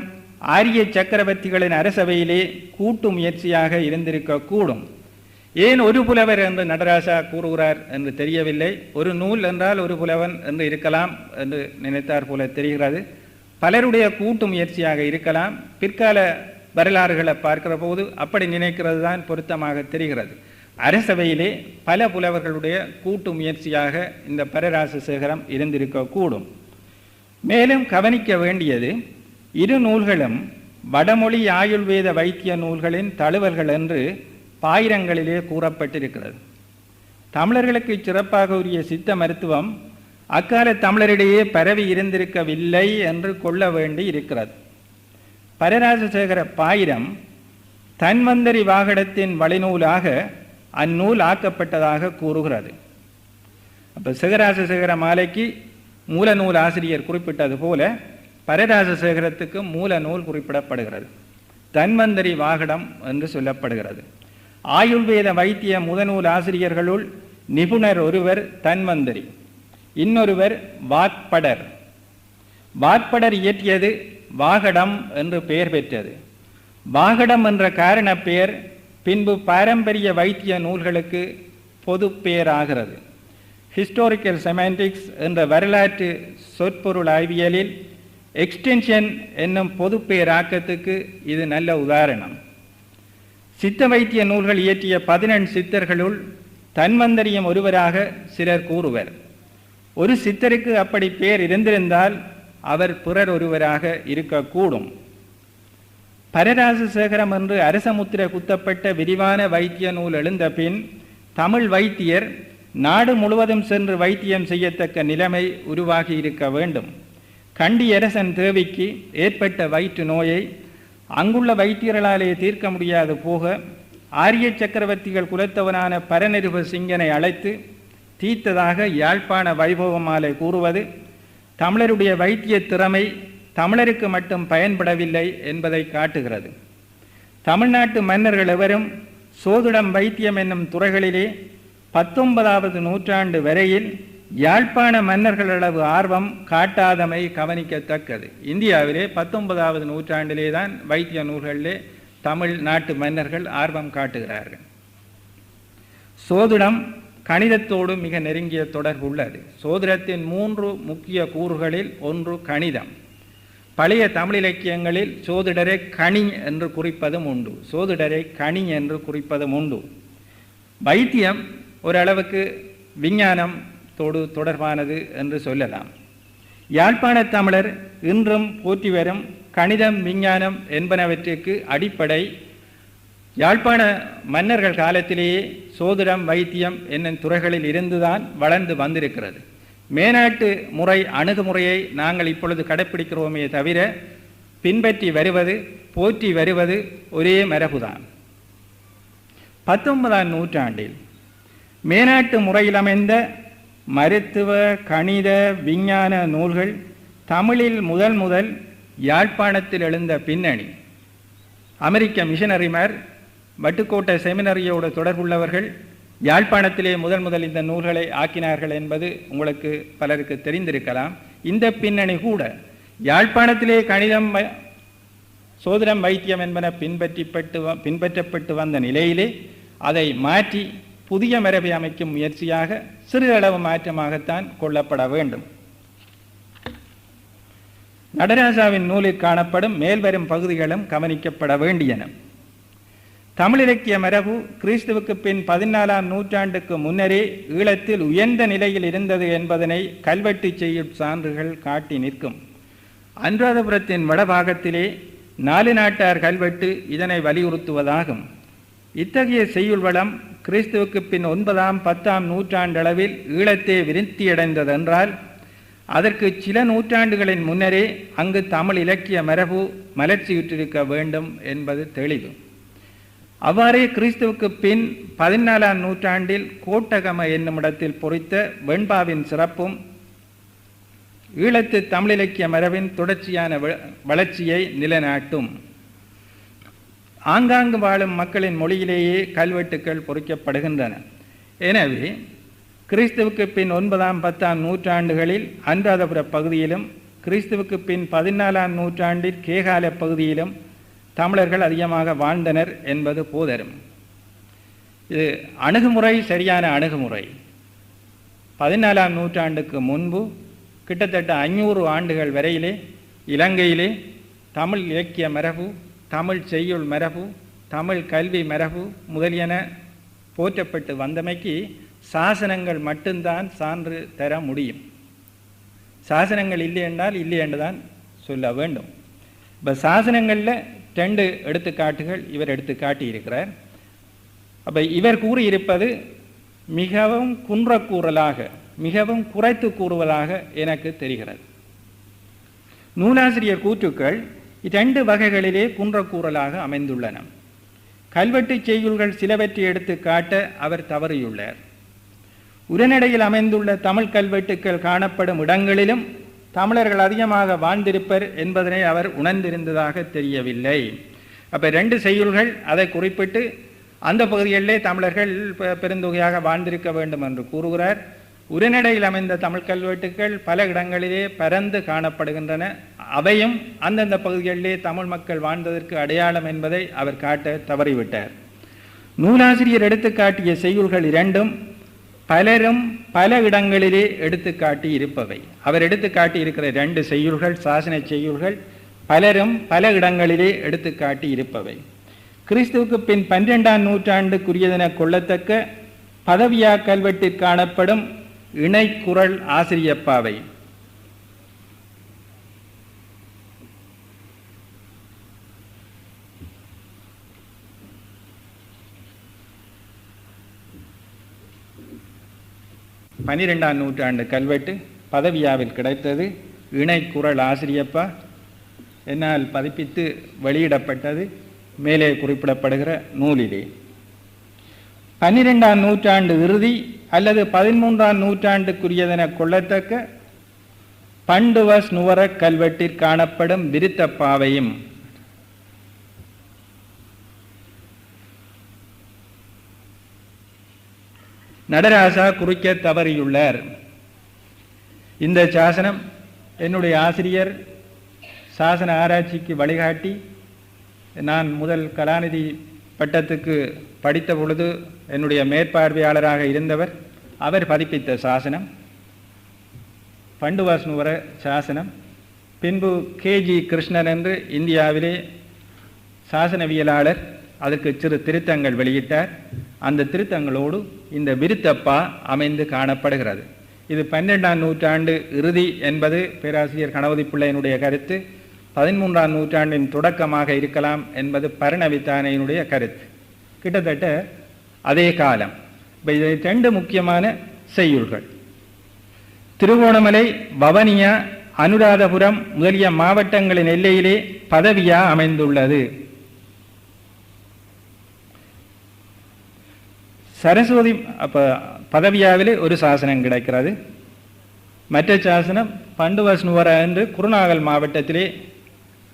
ஆரிய சக்கரவர்த்திகளின் அரசவையிலே கூட்டு முயற்சியாக இருந்திருக்கக்கூடும். ஏன் ஒரு புலவர் என்று நடராசா கூறுகிறார் என்று தெரியவில்லை. ஒரு நூல் என்றால் ஒரு புலவன் என்று இருக்கலாம் என்று நினைத்தார் போல தெரிகிறது. பலருடைய கூட்டு முயற்சியாக இருக்கலாம். பிற்கால வரலாறுகளை பார்க்கிற போது அப்படி நினைக்கிறது தான் பொருத்தமாக தெரிகிறது. அரசவையிலே பல புலவர்களுடைய கூட்டு முயற்சியாக இந்த பரராச சேகரம் இருந்திருக்கக்கூடும். மேலும் கவனிக்க வேண்டியது, இரு நூல்களும் வடமொழி ஆயுள்வேத வைத்திய நூல்களின் தழுவல்கள் என்று பாயிரங்களிலே கூறப்பட்டிருக்கிறது. தமிழர்களுக்கு சிறப்பாக உரிய சித்த மருத்துவம் அக்கால தமிழரிடையே பரவி இருந்திருக்கவில்லை என்று கொள்ள வேண்டி இருக்கிறது. பரராச சேகர பாயிரம் தன்வந்தரி வாகடத்தின் வழிநூலாக அந்நூல் ஆக்கப்பட்டதாக கூறுகிறது. அப்போ சேகராச சேகர மாலைக்கு மூல நூல் ஆசிரியர் குறிப்பிட்டது போல பரராச சேகரத்துக்கு மூல நூல் குறிப்பிடப்படுகிறது. தன்வந்தரி வாகடம் என்று சொல்லப்படுகிறது. ஆயுள்வேத வைத்திய முதநூல் ஆசிரியர்களுள் நிபுணர் ஒருவர் தன்வந்தரி, இன்னொருவர் வாக்படர். வாக்படர் இயற்றியது வாகடம் என்று பெயர் பெற்றது. வாகடம் என்ற காரண பெயர் பின்பு பாரம்பரிய வைத்திய நூல்களுக்கு பொது பெயராகிறது. ஹிஸ்டாரிக்கல் செமாண்டிக்ஸ் என்ற வரலாற்று சொற்பொருள் ஆய்வியலில் எக்ஸ்டென்ஷன் என்னும் பொது பெயராக்கத்துக்கு இது நல்ல உதாரணம். சித்த வைத்திய நூல்கள் இயற்றிய 18 சித்தர்களுள் தன்வந்தரியும் ஒருவராக சிலர் கூறுவர். ஒரு சித்தருக்கு அப்படி பெயர் இருந்திருந்தால் அவர் பிறர் ஒருவராக இருக்கக்கூடும். பரராச சேகரம் என்று அரசமுத்திரை குத்தப்பட்ட விரிவான வைத்திய நூல் எழுந்த பின் தமிழ் வைத்தியர் நாடு முழுவதும் சென்று வைத்தியம் செய்யத்தக்க நிலைமை உருவாகி இருக்க வேண்டும். கண்டியரசன் தேவிக்கு ஏற்பட்ட வயிற்று நோயை அங்குள்ள வைத்தியர்களாலே தீர்க்க முடியாது போக ஆரிய சக்கரவர்த்திகள் குலத்தவனான பரநிருப சிங்கனை அழைத்து தீர்த்ததாக யாழ்ப்பாண வைபவமாலை கூறுவது தமிழருடைய வைத்திய திறமை தமிழருக்கு மட்டும் பயன்படவில்லை என்பதை காட்டுகிறது. தமிழ்நாட்டு மன்னர்கள் எவரும் சோதிடம் வைத்தியம் என்னும் துறைகளிலே 19வது நூற்றாண்டு வரையில் யாழ்ப்பாண மன்னர்களளவு ஆர்வம் காட்டாதமை கவனிக்கத்தக்கது. இந்தியாவிலே 19வது நூற்றாண்டிலே தான் வைத்திய நூல்களிலே தமிழ் நாட்டு மன்னர்கள் ஆர்வம் காட்டுகிறார்கள். சோதிடம் கணிதத்தோடு மிக நெருங்கிய தொடர்பு உள்ளது. சோதிடத்தின் 3 முக்கிய கூறுகளில் ஒன்று கணிதம். பழைய தமிழ் இலக்கியங்களில் சோதிடரை கணி என்று குறிப்பதும் உண்டு, சோதிடரை கணி என்று குறிப்பதும் உண்டு. வைத்தியம் ஓரளவுக்கு விஞ்ஞானத்தோடு தொடர்பானது என்று சொல்லலாம். யாழ்ப்பாண தமிழர் இன்றும் போற்றி வரும் கணிதம் விஞ்ஞானம் என்பனவற்றிற்கு அடிப்படை யாழ்ப்பாண மன்னர்கள் காலத்திலேயே சோதிடம் வைத்தியம் என்னும் துறைகளில் இருந்துதான் வளர்ந்து வந்திருக்கிறது. மேனாட்டு முறை அணுகுமுறையை நாங்கள் இப்பொழுது கடைப்பிடிக்கிறோமே தவிர பின்பற்றி வருவது போற்றி வருவது ஒரே மரபுதான். 19ஆம் நூற்றாண்டில் மேனாட்டு முறையில் அமைந்த மருத்துவ கணித விஞ்ஞான நூல்கள் தமிழில் முதல் யாழ்ப்பாணத்தில் எழுந்த பின்னணி அமெரிக்க மிஷனரிமார் வட்டுக்கோட்டை செமினரியோடு தொடர்புள்ளவர்கள் யாழ்ப்பாணத்திலே முதல் இந்த நூல்களை ஆக்கினார்கள் என்பது உங்களுக்கு பலருக்கு தெரிந்திருக்கலாம். இந்த பின்னணி கூட யாழ்ப்பாணத்திலே கணிதம் சோதிடம் வைத்தியம் என்பன பின்பற்றப்பட்டு வந்த நிலையிலே அதை மாற்றி புதிய மரபை அமைக்கும் முயற்சியாக சிறு அளவு மாற்றமாகத்தான் கொள்ளப்பட வேண்டும். நடராஜாவின் நூலில் காணப்படும் மேல்வரும் பகுதிகளும் கவனிக்கப்பட வேண்டியன. தமிழ் இலக்கிய மரபு கிறிஸ்துவுக்கு பின் 14ஆம் நூற்றாண்டுக்கு முன்னரே ஈழத்தில் உயர்ந்த நிலையில் இருந்தது என்பதனை கல்வெட்டு செய்யுள் சான்றுகள் காட்டி நிற்கும். அனுராதபுரத்தின் வடபாகத்திலே 4 நாட்டார் கல்வெட்டு இதனை வலியுறுத்துவதாகும். இத்தகைய செய்யுள் வளம் கிறிஸ்துவுக்கு பின் 9ஆம் 10ஆம் நூற்றாண்டளவில் ஈழத்தே விருத்தியடைந்ததென்றால் அதற்கு சில நூற்றாண்டுகளின் முன்னரே அங்கு தமிழ் இலக்கிய மரபு மலர்ச்சியுற்றிருக்க வேண்டும் என்பது தெளிவு. அவ்வாறே கிறிஸ்துவுக்கு பின் 14ஆம் நூற்றாண்டில் கோட்டகம என்னும் இடத்தில் பொறித்த வெண்பாவின் சிறப்பும் ஈழத்து தமிழ் இலக்கிய மரபின் தொடர்ச்சியான வளர்ச்சியை நிலைநாட்டும். ஆங்காங்கு வாழும் மக்களின் மொழியிலேயே கல்வெட்டுக்கள் பொறிக்கப்படுகின்றன. எனவே கிறிஸ்துவுக்கு பின் 9ஆம் 10ஆம் நூற்றாண்டுகளில் அனுராதபுர பகுதியிலும் கிறிஸ்துவுக்கு பின் 14ஆம் நூற்றாண்டில் கேகால பகுதியிலும் தமிழர்கள் அதிகமாக வாழ்ந்தனர் என்பது போதரும். இது அணுகுமுறை சரியான அணுகுமுறை. 14ஆம் நூற்றாண்டுக்கு முன்பு கிட்டத்தட்ட 500 ஆண்டுகள் வரையிலே இலங்கையிலே தமிழ் இலக்கிய மரபு, தமிழ் செய்யுள் மரபு, தமிழ் கல்வி மரபு முதலியன போற்றப்பட்டு வந்தமைக்கு சாசனங்கள் மட்டும்தான் சான்று தர முடியும். சாசனங்கள் இல்லை என்றால் இல்லை என்று தான் சொல்ல வேண்டும். இப்போ சாசனங்களில் 2 எடுத்துக்காட்டுகள் இவர் எடுத்து காட்டியிருக்கிறார். அப்போ இவர் கூறியிருப்பது மிகவும் குன்றக்கூறலாக, மிகவும் குறைத்து கூறுவதாக எனக்கு தெரிகிறது. நூலாசிரியர் கூற்றுக்கள் 2 வகைகளிலே குன்றக்கூறலாக அமைந்துள்ளன. கல்வெட்டு செய்யுள்கள் சிலவற்றை எடுத்து காட்ட அவர் தவறியுள்ளார். உரைநடையில் அமைந்துள்ள தமிழ் கல்வெட்டுக்கள் காணப்படும் இடங்களிலும் தமிழர்கள் அதிகமாக வாழ்ந்திருப்பர் என்பதனை அவர் உணர்ந்திருந்ததாக தெரியவில்லை. அப்போ 2 செய்யுள்கள் அதை குறிப்பிட்டு அந்த பகுதிகளிலே தமிழர்கள் பெருந்தொகையாக வாழ்ந்திருக்க வேண்டும் என்று கூறுகிறார். உரைநடையில் அமைந்த தமிழ் கல்வெட்டுக்கள் பல இடங்களிலே பரந்து காணப்படுகின்றன. அவையும் அந்தந்த பகுதிகளிலே தமிழ் மக்கள் வாழ்ந்ததற்கு அடையாளம் என்பதை அவர் காட்ட தவறிவிட்டார். நூலாசிரியர் எடுத்துக்காட்டிய செய்யுள்கள் 2ம் பலரும் பல இடங்களிலே எடுத்துக்காட்டி இருப்பவை. அவர் எடுத்துக்காட்டி இருக்கிற 2 செய்யுள்கள் சாசன செய்யுள்கள் பலரும் பல இடங்களிலே எடுத்துக்காட்டி இருப்பவை. கிறிஸ்துவுக்கு பின் 12ஆம் நூற்றாண்டுக்குரியதென கொள்ளத்தக்க பதவியா கல்வெட்டில் காணப்படும் இணைக்குறள் ஆசிரியப்பாவை. 12ஆம் நூற்றாண்டு கல்வெட்டு பதவியாவில் கிடைத்தது. இணைக்குறள் ஆசிரியப்பா என்னால் பதிப்பித்து வெளியிடப்பட்டது மேலே குறிப்பிடப்படுகிற நூலிலே. 12ஆம் நூற்றாண்டு இறுதி அல்லது 13ஆம் நூற்றாண்டுக்குரியதென கொள்ளத்தக்க பண்டுவஸ் நுவர கல்வெட்டில் காணப்படும் விருத்தப்பாவையும் நடராசா குறிக்க தவறியுள்ளார். இந்த சாசனம் என்னுடைய ஆசிரியர் சாசன ஆராய்ச்சிக்கு வழிகாட்டி நான் முதல் கலாநிதி பட்டத்துக்கு படித்த பொழுது என்னுடைய மேற்பார்வையாளராக இருந்தவர். அவர் பதிப்பித்த சாசனம் பண்டுவாஸ்னுவர சாசனம். பின்பு KG கிருஷ்ணன் என்று இந்தியாவிலே சாசனவியலாளர் அதற்கு சிறு திருத்தங்கள் வெளியிட்டார். அந்த திருத்தங்களோடு இந்த விருத்தப்பா அமைந்து காணப்படுகிறது. இது 12ஆம் நூற்றாண்டு இறுதி என்பது பேராசிரியர் கணபதி பிள்ளையினுடைய கருத்து. 13ஆம் நூற்றாண்டின் தொடக்கமாக இருக்கலாம் என்பது பரணவித்தானையினுடைய கருத்து. கிட்டத்தட்ட அதே காலம். இது ரெண்டு முக்கியமான செய்யுள்கள். திருகோணமலை, வவனியா, அனுராதபுரம் முதலிய மாவட்டங்களின் எல்லையிலே பதவியா அமைந்துள்ளது. சரஸ்வதி பதவியாவிலே ஒரு சாசனம் கிடைக்கிறது. மற்ற சாசனம் பண்டுவஸ்னுவர என்று குருநாகல் மாவட்டத்திலே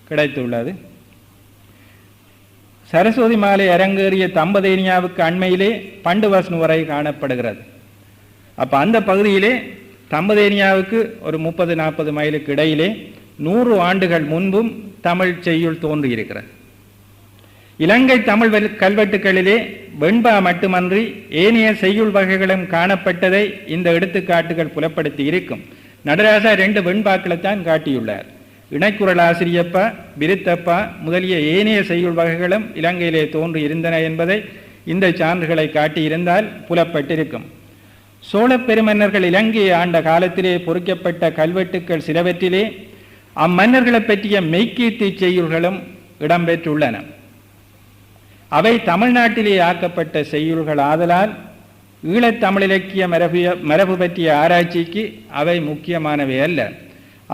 கிடைத்துள்ளது. சரஸ்வதி மாலை அரங்கேறிய தம்பதேனியாவுக்கு அண்மையிலே பண்டுவஸ்னுவரை காணப்படுகிறது. அந்த பகுதியிலே தம்பதேனியாவுக்கு ஒரு 30-40 மைலுக்கு இடையிலே 100 ஆண்டுகள் முன்பும் தமிழ் செய்யுள் தோன்றியிருக்கிறது. இலங்கை தமிழ் கல்வெட்டுக்களிலே வெண்பா மட்டுமன்றி ஏனைய செய்யுள் வகைகளும் காணப்பட்டதை இந்த எடுத்துக்காட்டுகள் புலப்படுத்தி இருக்கும். நடராசா 2 வெண்பாக்களைத்தான் காட்டியுள்ளார். இணைக்குறள் ஆசிரியப்பா, விருத்தப்பா முதலிய ஏனைய செய்யுள் வகைகளும் இலங்கையிலே தோன்றி இருந்தன என்பதை இந்த சான்றுகளை காட்டியிருந்தால் புலப்பட்டிருக்கும். சோழ பெருமன்னர்கள் இலங்கையை ஆண்ட காலத்திலே பொறிக்கப்பட்ட கல்வெட்டுக்கள் சிலவற்றிலே அம்மன்னர்களை பற்றிய மெய்க்கீர்த்தி செய்யுள்களும் இடம்பெற்றுள்ளன. அவை தமிழ்நாட்டிலே ஆக்கப்பட்ட செய்யுள்கள் ஆதலால் ஈழத்தமிழ் இலக்கிய மரபு பற்றிய ஆராய்ச்சிக்கு அவை முக்கியமானவை அல்ல.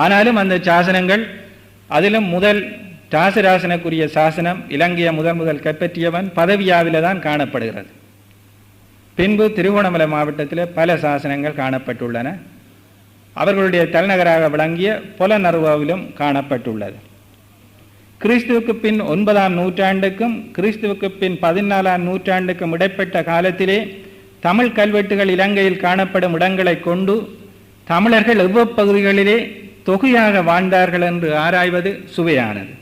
ஆனாலும் அந்த சாசனங்கள், அதிலும் முதல் ராசராசனுக்குரிய சாசனம் இலங்கையை முதல் கைப்பற்றியவன் பதவியாவில தான் காணப்படுகிறது. பின்பு திருகோணமலை மாவட்டத்தில் பல சாசனங்கள் காணப்பட்டுள்ளன. அவர்களுடைய தலைநகராக விளங்கிய பொலனறுவாவிலும் காணப்பட்டுள்ளது. கிறிஸ்துவுக்கு பின் 9ஆம் நூற்றாண்டுக்கும் கிறிஸ்துவுக்கு பின் 14ஆம் நூற்றாண்டுக்கும் இடைப்பட்ட காலத்திலே தமிழ் கல்வெட்டுகள் இலங்கையில் காணப்படும் இடங்களை கொண்டு தமிழர்கள் எவ்வப்பகுதிகளிலே தொகையாக வாழ்ந்தார்கள் என்று ஆராய்வது சுவையானது.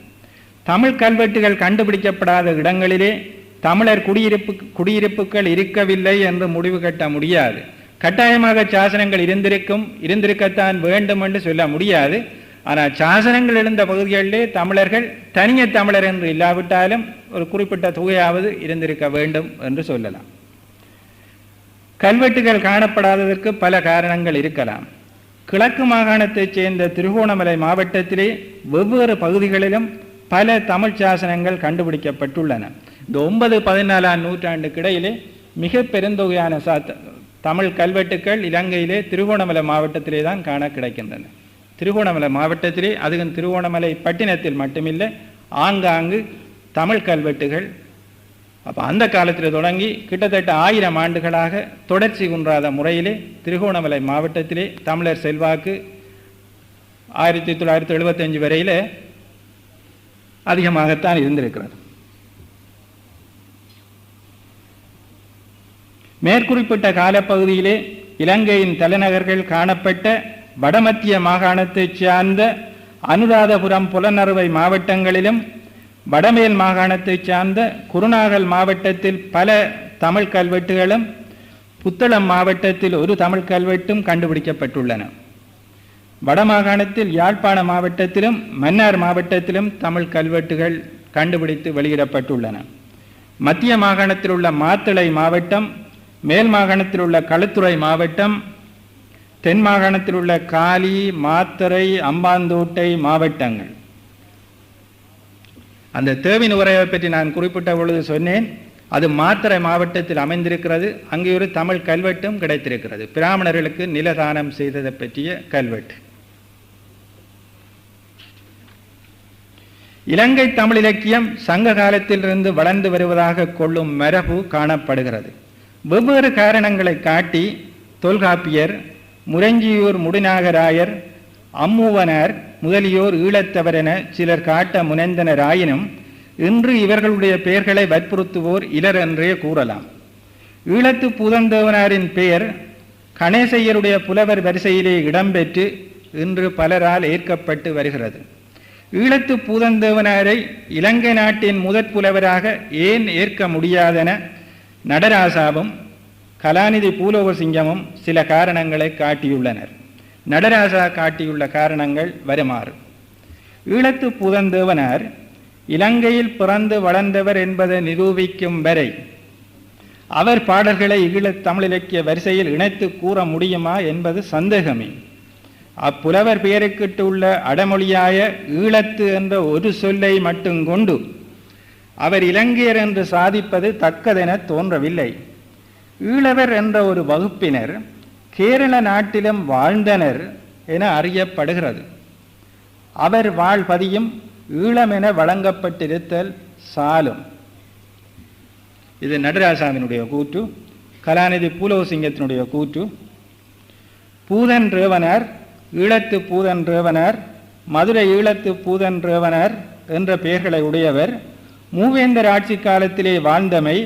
தமிழ் கல்வெட்டுகள் கண்டுபிடிக்கப்படாத இடங்களிலே தமிழர் குடியிருப்புகள் இருக்கவில்லை என்று முடிவு கட்ட முடியாது. கட்டாயமாக சாசனங்கள் இருந்திருக்கத்தான் வேண்டும் என்று சொல்ல முடியாது. ஆனால் சாசனங்கள் எழுந்த பகுதிகளிலே தமிழர்கள் தனிய தமிழர் என்று இல்லாவிட்டாலும் ஒரு குறிப்பிட்ட தொகையாவது இருந்திருக்க வேண்டும் என்று சொல்லலாம். கல்வெட்டுகள் காணப்படாததற்கு பல காரணங்கள் இருக்கலாம். கிழக்கு மாகாணத்தைச் சேர்ந்த திருகோணமலை மாவட்டத்திலே வெவ்வேறு பகுதிகளிலும் பல தமிழ் சாசனங்கள் கண்டுபிடிக்கப்பட்டுள்ளன. இந்த 9-14ஆம் நூற்றாண்டுக்கு இடையிலே மிக பெருந்தொகையான தமிழ் கல்வெட்டுக்கள் இலங்கையிலே திருகோணமலை மாவட்டத்திலே தான் காண கிடைக்கின்றன. திருகோணமலை மாவட்டத்திலே, அதுவும் திருகோணமலை பட்டினத்தில் மட்டுமில்லை, ஆங்காங்கு தமிழ் கல்வெட்டுகள் அந்த காலத்தில் தொடங்கி கிட்டத்தட்ட 1000 ஆண்டுகளாக தொடர்ச்சி குன்றாத முறையிலே திருகோணமலை மாவட்டத்திலே தமிழர் செல்வாக்கு 1975 வரையில் அதிகமாகத்தான் இருந்திருக்கிறது. மேற்குறிப்பிட்ட காலப்பகுதியிலே இலங்கையின் தலைநகர்கள் காணப்பட்ட வடமத்திய மாகாணத்தைச் சார்ந்த அனுராதபுரம், புலனறுவை மாவட்டங்களிலும் வடமேல் மாகாணத்தைச் சார்ந்த குருநாகல் மாவட்டத்தில் பல தமிழ் கல்வெட்டுகளும் புத்தளம் மாவட்டத்தில் ஒரு தமிழ் கல்வெட்டும் கண்டுபிடிக்கப்பட்டுள்ளன. வடமாகாணத்தில் யாழ்ப்பாண மாவட்டத்திலும் மன்னார் மாவட்டத்திலும் தமிழ் கல்வெட்டுகள் கண்டுபிடித்து வெளியிடப்பட்டுள்ளன. மத்திய மாகாணத்தில் உள்ள மாத்தளை மாவட்டம், மேல் மாகாணத்தில் உள்ள களுத்துறை மாவட்டம், தென் மாகாணத்தில் உள்ள காலி, மாத்தறை, அம்பாந்தோட்டை மாவட்டங்கள். அந்த தேவின் உரையை பற்றி நான் குறிப்பிட்ட பொழுது சொன்னேன். அது மாத்தறை மாவட்டத்தில் அமைந்திருக்கிறது. அங்கே ஒரு தமிழ் கல்வெட்டும் கிடைத்திருக்கிறது, பிராமணர்களுக்கு நிலதானம் செய்ததை பற்றிய கல்வெட்டு. இலங்கை தமிழ் இலக்கியம் சங்க காலத்திலிருந்து வளர்ந்து வருவதாக கொள்ளும் மரபு காணப்படுகிறது. வெவ்வேறு காரணங்களை காட்டி தொல்காப்பியர், முரஞ்சியூர் முடிநாகராயர், அம்மூவனார் முதலியோர் ஈழத்தவர் என சிலர் காட்ட முனைந்தனராயினும் இன்று இவர்களுடைய பெயர்களை வற்புறுத்துவோர் இலர் என்றே கூறலாம். ஈழத்து பூதந்தேவனாரின் பெயர் கணேசையருடைய புலவர் வரிசையிலே இடம்பெற்று இன்று பலரால் ஏற்கப்பட்டு வருகிறது. ஈழத்து பூதந்தேவனாரை இலங்கை நாட்டின் முதற் புலவராக ஏன் ஏற்க முடியாதென நடராசாவும் கலாநிதி பூலோகசிங்கமும் சில காரணங்களை காட்டியுள்ளனர். நடராசா காட்டியுள்ள காரணங்கள் வருமாறு: ஈழத்து பூதந்தேவனார் இலங்கையில் பிறந்து வளர்ந்தவர் என்பதை நிரூபிக்கும் வரை அவர் பாடல்களை ஈழத் தமிழ் இலக்கிய வரிசையில் இணைத்து கூற முடியுமா என்பது சந்தேகமே. அப்புலவர் பெயருக்கிட்டு உள்ள அடமொழியாய ஈழத்து என்ற ஒரு சொல்லை மட்டும் கொண்டு அவர் இலங்கையர் என்று சாதிப்பது தக்கதென தோன்றவில்லை. ஈழவர் என்ற ஒரு வகுப்பினர் கேரள நாட்டிலும் வாழ்ந்தனர் என அறியப்படுகிறது. அவர் வாழ்பதியும் ஈழமென வழங்கப்பட்டிருத்தல் சாலும். இது நடராசாவினுடைய கூற்று. கலாநிதி பூலோகசிங்கத்தினுடைய கூற்று. பூதன் ரேவனார், ஈழத்து பூதன் ரேவனார், மதுரை ஈழத்து பூதன் ரேவனார் என்ற பெயர்களை உடையவர் மூவேந்தர் ஆட்சி காலத்திலே வாழ்ந்தமை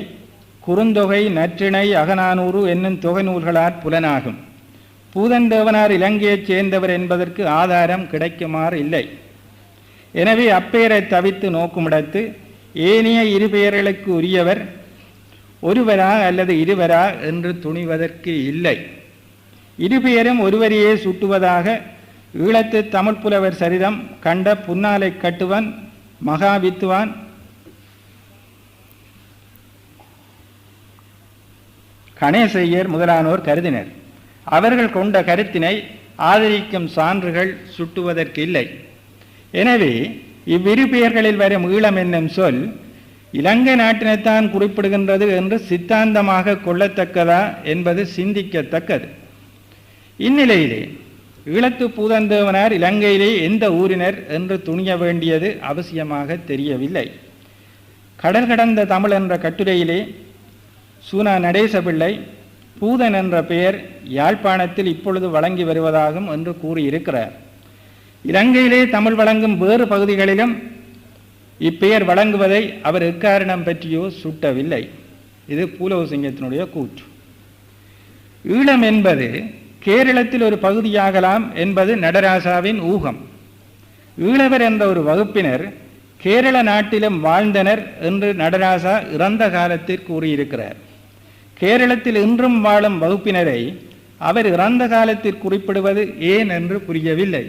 குறுந்தொகை, நற்றிணை, அகநானூறு என்னும் தொகை நூல்களால் புலனாகும். பூதந்தேவனார் இலங்கையைச் சேர்ந்தவர் என்பதற்கு ஆதாரம் கிடைக்குமாறு இல்லை. எனவே அப்பெயரை தவித்து நோக்குமிடத்து ஏனைய இரு பெயர்களுக்கு உரியவர் ஒருவரா அல்லது இருவரா என்று துணிவதற்கு இல்லை. இருபெயரும் ஒருவரையே சுட்டுவதாக ஈழத்து தமிழ் புலவர் சரிதம் கண்ட புன்னாலை கட்டுவன், மகாவித்துவான், கணேசையர் முதலானோர் கருதினர். அவர்கள் கொண்ட கருத்தினை ஆதரிக்கும் சான்றுகள் சுட்டுவதற்கு இல்லை. எனவே இவ்விரு பெயர்களில் வரும் ஈழம் என்னும் சொல் இலங்கை நாட்டினைத்தான் குறிப்பிடுகின்றது என்று சித்தாந்தமாக கொள்ளத்தக்கதா என்பது சிந்திக்கத்தக்கது. இந்நிலையிலே ஈழத்து பூதந்தேவனார் இலங்கையிலே எந்த ஊரினர் என்று துணிய வேண்டியது அவசியமாக தெரியவில்லை. கடல் கடந்த தமிழ் என்ற கட்டுரையிலே சூனா நடேசபிள்ளை பூதன் என்ற பெயர் யாழ்ப்பாணத்தில் இப்பொழுது வழங்கி வருவதாகும் என்று கூறியிருக்கிறார். இலங்கையிலே தமிழ் வழங்கும் வேறு பகுதிகளிலும் இப்பெயர் வழங்குவதை அவர் எக்காரணம் பற்றியோ சுட்டவில்லை. இது பூலோகசிங்கத்தினுடைய கூற்று. ஈழம் என்பது கேரளத்தில் ஒரு பகுதியாகலாம் என்பது நடராசாவின் ஊகம். ஈழவர் என்ற ஒரு வகுப்பினர் கேரள நாட்டிலும் வாழ்ந்தனர் என்று நடராசா இறந்த காலத்தில் கூறியிருக்கிறார். கேரளத்தில் இன்றும் வாழும் வகுப்பினரை அவர் இறந்த காலத்தில் குறிப்பிடுவது ஏன் என்று புரியவில்லை.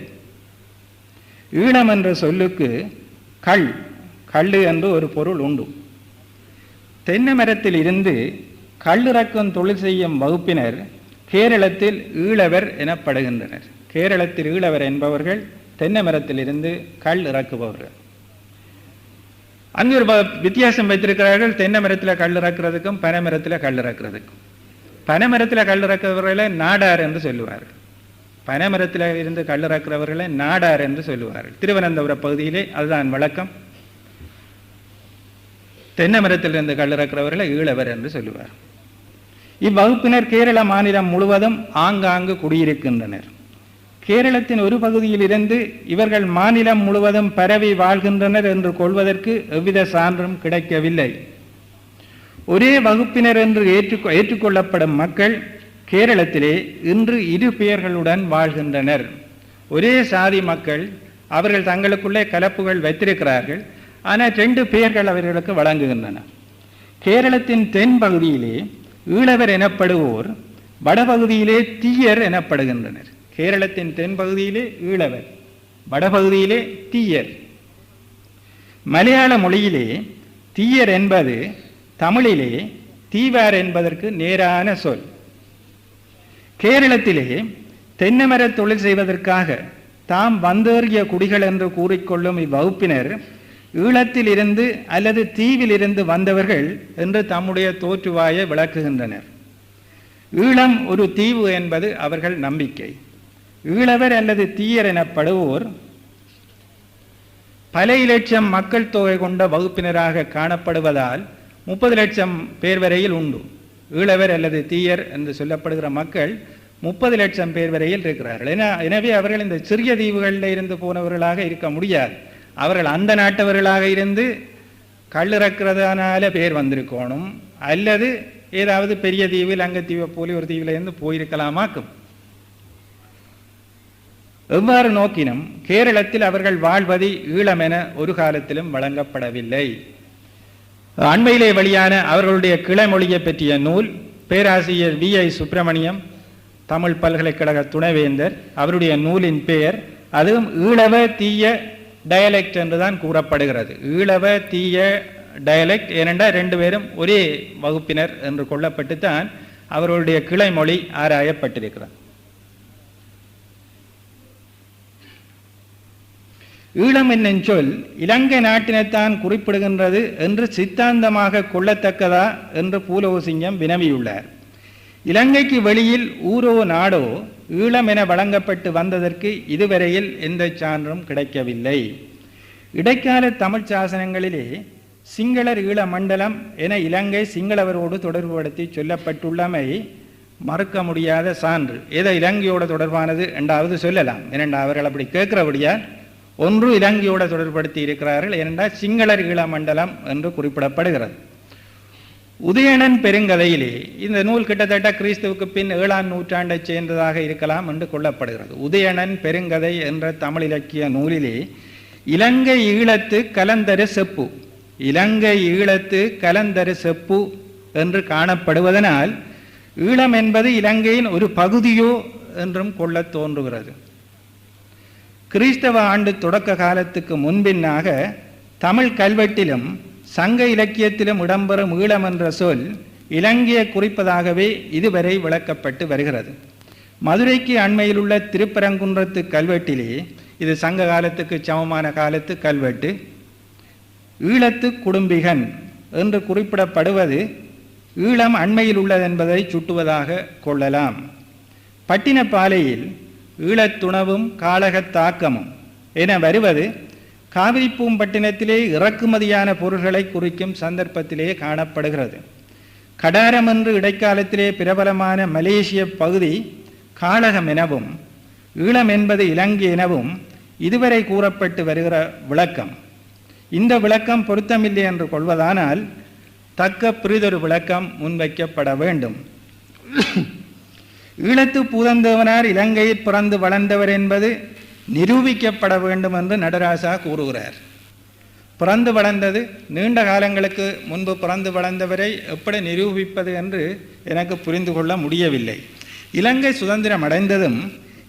ஈழம் என்ற சொல்லுக்கு கள்ளு என்று ஒரு பொருள் உண்டு. தென்னை மரத்தில் இருந்து கள்ளிறக்கும் தொழில் செய்யும் வகுப்பினர் கேரளத்தில் ஈழவர் எனப்படுகின்றனர். கேரளத்தில் ஈழவர் என்பவர்கள் தென்னை மரத்தில் இருந்து கல் இறக்குபவர்கள். அங்கு ஒரு வித்தியாசம் வைத்திருக்கிறார்கள். தென்னை மரத்தில் கல் இறக்குறதுக்கும் பனை மரத்தில் கல் இறக்குறதுக்கும். பனை மரத்தில் கல் இறக்குறவர்களை நாடார் என்று சொல்லுவார்கள். பனை மரத்தில் இருந்து கல் இறக்குறவர்களை நாடார் என்று சொல்லுவார்கள். திருவனந்தபுரம் பகுதியிலே அதுதான் வழக்கம். தென்னை மரத்திலிருந்து கல் இறக்குறவர்களை ஈழவர் என்று சொல்லுவார். இவ்வகுப்பினர் கேரள மாநிலம் முழுவதும் ஆங்காங்கு குடியிருக்கின்றனர். கேரளத்தின் ஒரு பகுதியில் இருந்து இவர்கள் மாநிலம் முழுவதும் பரவி வாழ்கின்றனர் என்று கொள்வதற்கு எவ்வித சான்றும் கிடைக்கவில்லை. ஒரே வகுப்பினர் என்று ஏற்றுக்கொள்ளப்படும் மக்கள் கேரளத்திலே இன்று இரு பெயர்களுடன் வாழ்கின்றனர். ஒரே சாதி மக்கள், அவர்கள் தங்களுக்குள்ளே கலப்புகள் வைத்திருக்கிறார்கள். ஆனால் 2 பெயர்கள் அவர்களுக்கு வழங்குகின்றன. கேரளத்தின் தென் பகுதியிலே ஈழவர் எனப்படுவோர், வடபகுதியிலே தீயர் எனப்படுகின்றனர். கேரளத்தின் தென் பகுதியிலே ஈழவர், வடபகுதியிலே தீயர். மலையாள மொழியிலே தீயர் என்பது தமிழிலே தீவார் என்பதற்கு நேரான சொல். கேரளத்திலே தென்னைமர தொழில் செய்வதற்காக தாம் வந்தேறிய குடிகள் என்று கூறிக்கொள்ளும் இவ்வகுப்பினர் ஈழத்தில் இருந்து அல்லது தீவில் இருந்து வந்தவர்கள் என்று தம்முடைய தோற்றுவாயை விளக்குகின்றனர். ஈழம் ஒரு தீவு என்பது அவர்கள் நம்பிக்கை. ஈழவர் அல்லது தீயர் எனப்படுவோர் பல இலட்சம் மக்கள் தொகை கொண்ட வகுப்பினராக காணப்படுவதால் 30 லட்சம் பேர் வரையில் உண்டு. ஈழவர் அல்லது தீயர் என்று சொல்லப்படுகிற மக்கள் 30 லட்சம் பேர் வரையில் இருக்கிறார்கள். எனவே அவர்கள் இந்த சிறிய தீவுகளில் இருந்து போனவர்களாக இருக்க முடியாது. அவர்கள் அந்த நாட்டவர்களாக இருந்து கல்லிறக்கிறதுனால பேர் வந்திருக்கணும், அல்லது ஏதாவது பெரிய தீவு லங்கத்தீவை போல ஒரு தீவில் இருந்து போயிருக்கலாமாக்கும். எவ்வாறு நோக்கினும் கேரளத்தில் அவர்கள் வாழ்வது ஈழம் என ஒரு காலத்திலும் வழங்கப்படவில்லை. அண்மையிலே வெளியான அவர்களுடைய கிளைமொழியை பற்றிய நூல் பேராசிரியர் V.I. சுப்பிரமணியம், தமிழ் பல்கலைக்கழக துணைவேந்தர், அவருடைய நூலின் பெயர் அதுவும் ஈழவ தீய டயலெக்ட் என்றுதான் கூறப்படுகிறது. ஈழவ தீய டயலெக்ட் ஏனென்றால் 2 பேரும் ஒரே வகுப்பினர் என்று கொள்ளப்பட்டுத்தான் அவர்களுடைய கிளைமொழி ஆராயப்பட்டிருக்கிறது. ஈழம் என்னும் சொல் இலங்கை நாட்டினைத்தான் குறிப்பிடுகின்றது என்று சித்தாந்தமாக கொள்ளத்தக்கதா என்று பூலோசிங்கம் வினவியுள்ளார். இலங்கைக்கு வெளியில் ஊரோ நாடோ ஈழம் என வழங்கப்பட்டு வந்ததற்கு இதுவரையில் எந்த சான்றும் கிடைக்கவில்லை. இடைக்கால தமிழ் சாசனங்களிலே சிங்களர் ஈழ மண்டலம் என இலங்கை சிங்களவரோடு தொடர்புபடுத்தி சொல்லப்பட்டுள்ளமை மறுக்க முடியாத சான்று. ஏதோ இலங்கையோடு தொடர்பானது என்றாவது சொல்லலாம். ஏனென்றால் அவர்கள் அப்படி கேட்கிறபடியால் ஒன்று இலங்கையோடு தொடர்படுத்தி இருக்கிறார்கள், ஏனென்றால் சிங்களர் ஈழ மண்டலம் என்று குறிப்பிடப்படுகிறது. உதயணன் பெருங்கதையிலே இந்த நூல் கிட்டத்தட்ட கிறிஸ்துவுக்கு பின் 7ஆம் நூற்றாண்டை சேர்ந்ததாக இருக்கலாம் என்று கொள்ளப்படுகிறது. உதயணன் பெருங்கதை என்ற தமிழ் இலக்கிய நூலிலே இலங்கை ஈழத்து கலந்தரு செப்பு, இலங்கை ஈழத்து கலந்தரு செப்பு என்று காணப்படுவதனால் ஈழம் என்பது இலங்கையின் ஒரு பகுதியோ என்றும் கொள்ள தோன்றுகிறது. கிறிஸ்தவ ஆண்டு தொடக்க காலத்துக்கு முன்பின்னாக தமிழ் கல்வெட்டிலும் சங்க இலக்கியத்திலும் இடம்பெறும் ஈழம் என்ற சொல் இலங்கையை குறிப்பதாகவே இதுவரை விளக்கப்பட்டு வருகிறது. மதுரைக்கு அண்மையில் உள்ள திருப்பரங்குன்றத்து கல்வெட்டிலே இது சங்க காலத்துக்கு சமமான காலத்து கல்வெட்டு. ஈழத்து குடும்பிகன் என்று குறிப்பிடப்படுவது ஈழம் அண்மையில் உள்ளது என்பதை சுட்டுவதாக கொள்ளலாம். பட்டினப்பாலையில் ஈழத்துணவும் காளகத்தாக்கமும் என வருவது காவிரிப்பூம்பட்டினத்திலே இறக்குமதியான பொருள்களை குறிக்கும் சந்தர்ப்பத்திலே காணப்படுகிறது. கடாரம் என்று இடைக்காலத்திலே பிரபலமான மலேசிய பகுதி காளகம் எனவும் ஈழம் என்பது இலங்கை எனவும் இதுவரை கூறப்பட்டு வருகிற விளக்கம். இந்த விளக்கம் பொருத்தமில்லை என்று கொள்வதானால் தக்க பிறிதொரு விளக்கம் முன்வைக்கப்பட வேண்டும். ஈழத்து பூதந்தேவனார் இலங்கையில் பிறந்து வளர்ந்தவர் என்பது நிரூபிக்கப்பட வேண்டும் என்று நடராசா கூறுகிறார். பிறந்து வளர்ந்தது நீண்ட காலங்களுக்கு முன்பு பிறந்து வளர்ந்தவரை எப்படி நிரூபிப்பது என்று எனக்கு புரிந்து கொள்ள முடியவில்லை. இலங்கை சுதந்திரம் அடைந்ததும்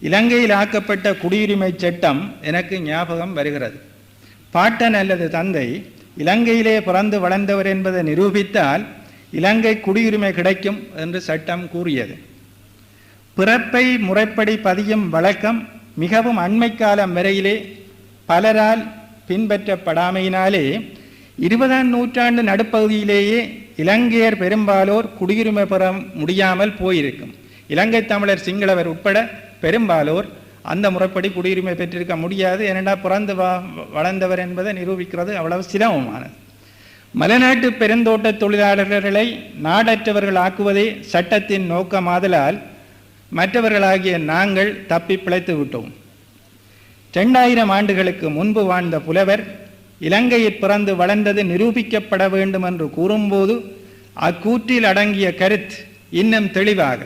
இலங்கையில் ஆக்கப்பட்ட குடியுரிமை சட்டம் எனக்கு ஞாபகம் வருகிறது. பாட்டன் அல்லது தந்தை இலங்கையிலே பிறந்து வளர்ந்தவர் என்பதை நிரூபித்தால் இலங்கை குடியுரிமை கிடைக்கும் என்று சட்டம் கூறியது. பிறப்பை முறைப்படி பதியும் வழக்கம் மிகவும் அண்மை காலம் வரையிலே பலரால் பின்பற்றப்படாமையினாலே 20ஆம் நூற்றாண்டு நடுப்பகுதியிலேயே இலங்கையர் பெரும்பாலோர் குடியுரிமை பெற முடியாமல் போயிருக்கும். இலங்கை தமிழர் சிங்களவர் உட்பட பெரும்பாலோர் அந்த முறைப்படி குடியுரிமை பெற்றிருக்க முடியாது. ஏனென்றால் பிறந்து வளர்ந்தவர் என்பதை நிரூபிக்கிறது அவ்வளவு சிரமமானது. மலைநாட்டு பெருந்தோட்ட தொழிலாளர்களை நாடற்றவர்கள் ஆக்குவதே சட்டத்தின் நோக்கமாதலால் மற்றவர்களாகிய நாங்கள் தப்பி பிழைத்து விட்டோம். 2000 ஆண்டுகளுக்கு முன்பு வாழ்ந்த புலவர் இலங்கையில் பிறந்து வளர்ந்தது நிரூபிக்கப்பட வேண்டும் என்று கூறும்போது அக்கூற்றில் அடங்கிய கருத்து இன்னும் தெளிவாக